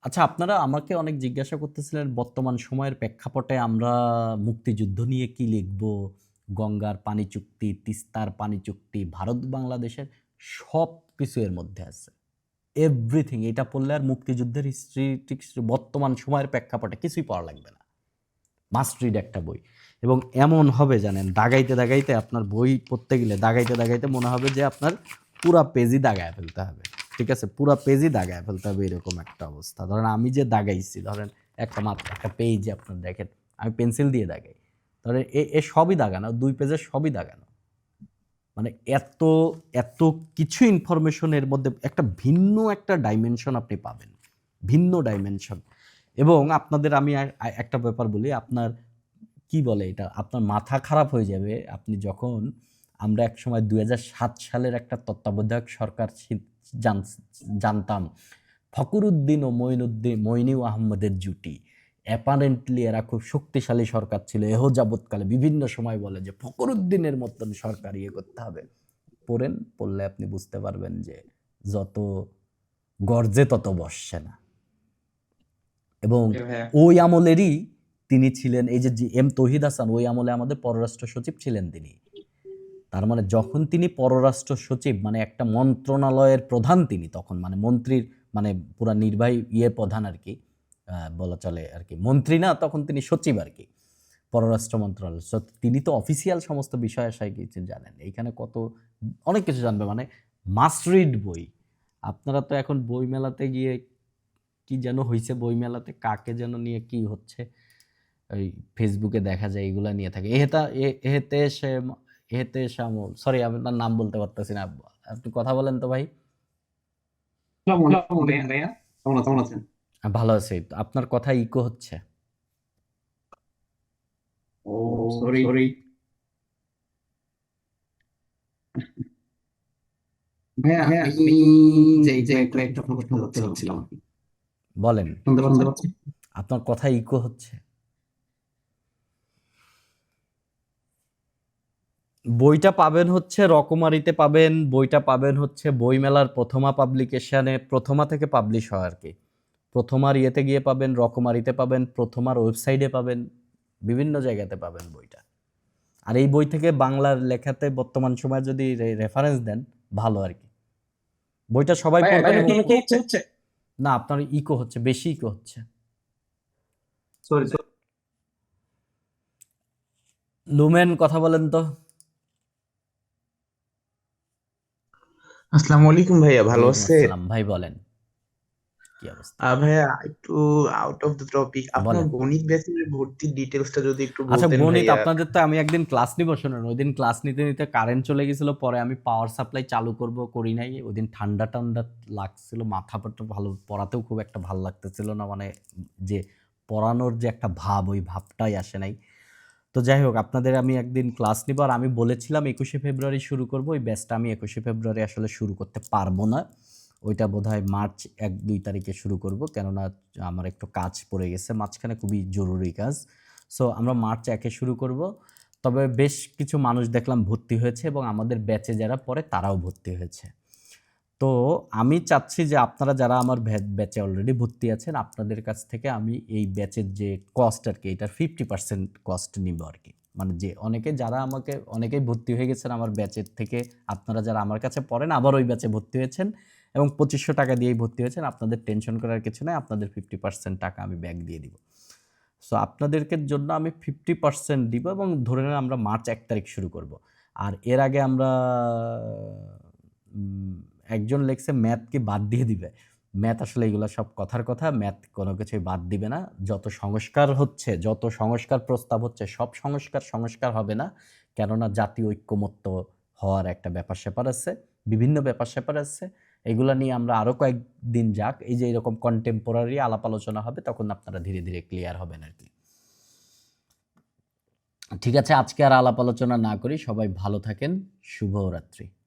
আচ্ছা, আপনারা আমাকে অনেক জিজ্ঞাসা করতেছিলেন বর্তমান সময়ের প্রেক্ষাপটে আমরা মুক্তিযুদ্ধ নিয়ে কি লিখব, গঙ্গার পানি চুক্তি, তিস্তার পানি চুক্তি, ভারত বাংলাদেশের সব কিছু এর মধ্যে আছে, এভরিথিং। এটা পড়লে আর মুক্তিযুদ্ধের হিস্ট্রি বর্তমান সময়ের প্রেক্ষাপটে কিছুই পড়া লাগবে না, মাস্ট রিড একটা বই। এবং এমন হবে জানেন, দাগাইতে দাগাইতে আপনার বই পড়তে গেলে দাগাইতে দাগাইতে মনে হবে যে আপনার পুরা পেজই দাগায় ফেলতে হবে। ঠিক আছে, পুরা পেজই দাগায় ফেলতে হবে, এরকম একটা অবস্থা। ধরেন আমি যে দাগাইছি, ধরেন একটা মাত্র একটা পেজে আপনার দেখেন আমি পেন্সিল দিয়ে দাগাই, ধরেন এ সবই দাগানো, 2 পেজের সবই দাগানো। মানে এত এত কিছু ইনফরমেশন এর মধ্যে, একটা ভিন্ন একটা ডাইমেনশন আপনি পাবেন, ভিন্ন ডাইমেনশন। এবং আপনাদের আমি একটা ব্যাপার বলি, আপনার কি বলে এটা, আপনার মাথা খারাপ হয়ে যাবে আপনি যখন, আমরা এক সময় 2007 সালের একটা তত্ত্বাবধায়ক সরকার জানতাম, ফখরুদ্দিন ও মইনিউ আহমদের জুটি, অ্যাপারেন্টলি এরা খুব শক্তিশালী সরকার ছিল। এহ যাবৎকালে বিভিন্ন সময় বলে যে ফখরুদ্দিনের মতন সরকার ইয়ে করতে হবে। পড়লে আপনি বুঝতে পারবেন যে যত গর্জে তত বসছে না। এবং ভাইয়া ওই আমলেরই তিনি ছিলেন, এই যে এম তৌহিদ হাসান ওই আমলে আমাদের পররাষ্ট্র সচিব ছিলেন তিনি। তার মানে যখন তিনি পররাষ্ট্র সচিব, মানে একটা মন্ত্রণালয়ের প্রধান তিনি তখন, মানে মন্ত্রীর মানে পুরা নির্বাহী প্রধান আর কি, বলা চলে আর কি, মন্ত্রী না, তখন তিনি সচিব আর কি। পররাষ্ট্র মন্ত্রণালয়। সো তিনি তো অফিসিয়াল সমস্ত বিষয় আশায় কিছু জানেন। এইখানে অনেক কিছু জানবে, মানে মাস্ট রিড বই। আপনারা তো এখন বই মেলাতে গিয়ে কি যেন হইছে, বই মেলাতে কাকে যেন নিয়ে কি হচ্ছে ওই ফেসবুকে দেখা যায়, এগুলা নিয়ে থাকে। এহেতে শামুল, সরি আপনার নাম বলতে পারতেছি না, আপনি কথা বলেন তো ভাই। আসসালামু আলাইকুম ভাইয়া, কেমন আছেন? ভালো আছি। তো আপনার কথা ইকো হচ্ছে। ও সরি। ভাইয়া আমি কয়েকটা প্রশ্ন করতে চাচ্ছিলাম। বলেন। শুনতে পাচ্ছেন? আপনার কথা ইকো হচ্ছে। বইটা পাবেন হচ্ছে রকমারিতে পাবেন, বইটা পাবেন হচ্ছে বইমেলার প্রথমা পাবলিকেশনে, প্রথমা থেকে পাবলিশ হয় আর কি। প্রথমার ইয়েতে গিয়ে পাবেন, রকমারিতে পাবেন, প্রথমার ওয়েবসাইটে পাবেন, বিভিন্ন জায়গাতে পাবেন বইটা। আর এই বই থেকে বাংলার লেখাতে বর্তমান সময়ে যদি রেফারেন্স দেন ভালো আর কি। বইটা সবাই পড়বেন। না, আপনার ইকো হচ্ছে, বেশি ইকো হচ্ছে। সরি। লুমেন কথা বলেন তো। আসসালামু আলাইকুম ভাইয়া, ভালো ওয়ালাইকুম আছেন? আসসালাম ভাই, বলেন কি অবস্থা। ভাইয়া একটু আউট অফ দ্য টপিক, আপনার বলেন। গণিত ব্যাচের ভর্তির ডিটেলসটা যদি একটু আচ্ছা, বলতেন গণিত ভাইয়া। আপনাদের তো আমি একদিন ক্লাস নিব, শোনেন। ওই দিন ক্লাস নিতে নিতে কারেন্ট চলে গেছিল, পরে আমি পাওয়ার সাপ্লাই চালু করব করি নাই। ওই দিন ঠান্ডা ঠান্ডা লাগছিল, মাথা পাটা ভালো, পড়াতেও খুব একটা ভালো লাগতেছিল না, মানে যে পড়ানোর যে একটা ভাব, ওই ভাবটাই আসে নাই। তো যাই হোক, আপনাদের আমি একদিন ক্লাস নিব। আর আমি বলেছিলাম 21শে ফেব্রুয়ারি শুরু করব। ওই ব্যাচটা আমি 21শে ফেব্রুয়ারি আসলে শুরু করতে পারবো না। ওইটা বোধহয় মার্চ 1-2 তারিখে শুরু করব, কেননা আমার একটু কাজ পড়ে গেছে মাঝখানে, খুবই জরুরি কাজ। সো আমরা মার্চ 1-এ শুরু করব। তবে বেশ কিছু মানুষ দেখলাম ভর্তি হয়েছে, এবং আমাদের ব্যাচে যারা পড়ে তারাও ভর্তি হয়েছে। তো আমি চাচ্ছি যে আপনারা যারা আমার ব্যাচে অলরেডি ভর্তি আছেন, আপনাদের কাছ থেকে আমি এই ব্যাচের যে কস্ট আর কি, এটার 50% কস্ট নিব আর কি। মানে যে অনেকেই ভর্তি হয়ে গেছেন আমার ব্যাচের থেকে, আপনারা যারা আমার কাছে পড়েন আবার ওই ব্যাচে ভর্তি হয়েছেন এবং 2500 টাকা দিয়েই ভর্তি হয়েছেন, আপনাদের টেনশন করার কিছু নেই, আপনাদের 50% টাকা আমি ব্যাক দিয়ে দিব। সো আপনাদেরকে জন্য আমি 50% দিব, এবং ধরে নেন আমরা মার্চ 1 তারিখ শুরু করব। আর এর আগে আমরা একজন লেখছে ম্যাথ কি বাদ দিয়ে দিবে। ম্যাথ আসলে এগুলো সব কথার কথা, ম্যাথ কোনো কিছুই বাদ দিবে না। যত সংস্কার প্রস্তাব হচ্ছে, সব সংস্কার হবে না, কেননা জাতীয় ঐক্যমত্য হওয়ার একটা ব্যাপার-স্যাপার আছে, বিভিন্ন ব্যাপার-স্যাপার আছে। এগুলা নিয়ে আমরা আরও কয়েকদিন যাক, এই যে এরকম কন্টেম্পোরারি আলাপ আলোচনা হবে, তখন আপনারা ধীরে ধীরে ক্লিয়ার হবেন আর কি। ঠিক আছে, আজকে আর আলাপ আলোচনা না করি, সবাই ভালো থাকেন, শুভরাত্রি।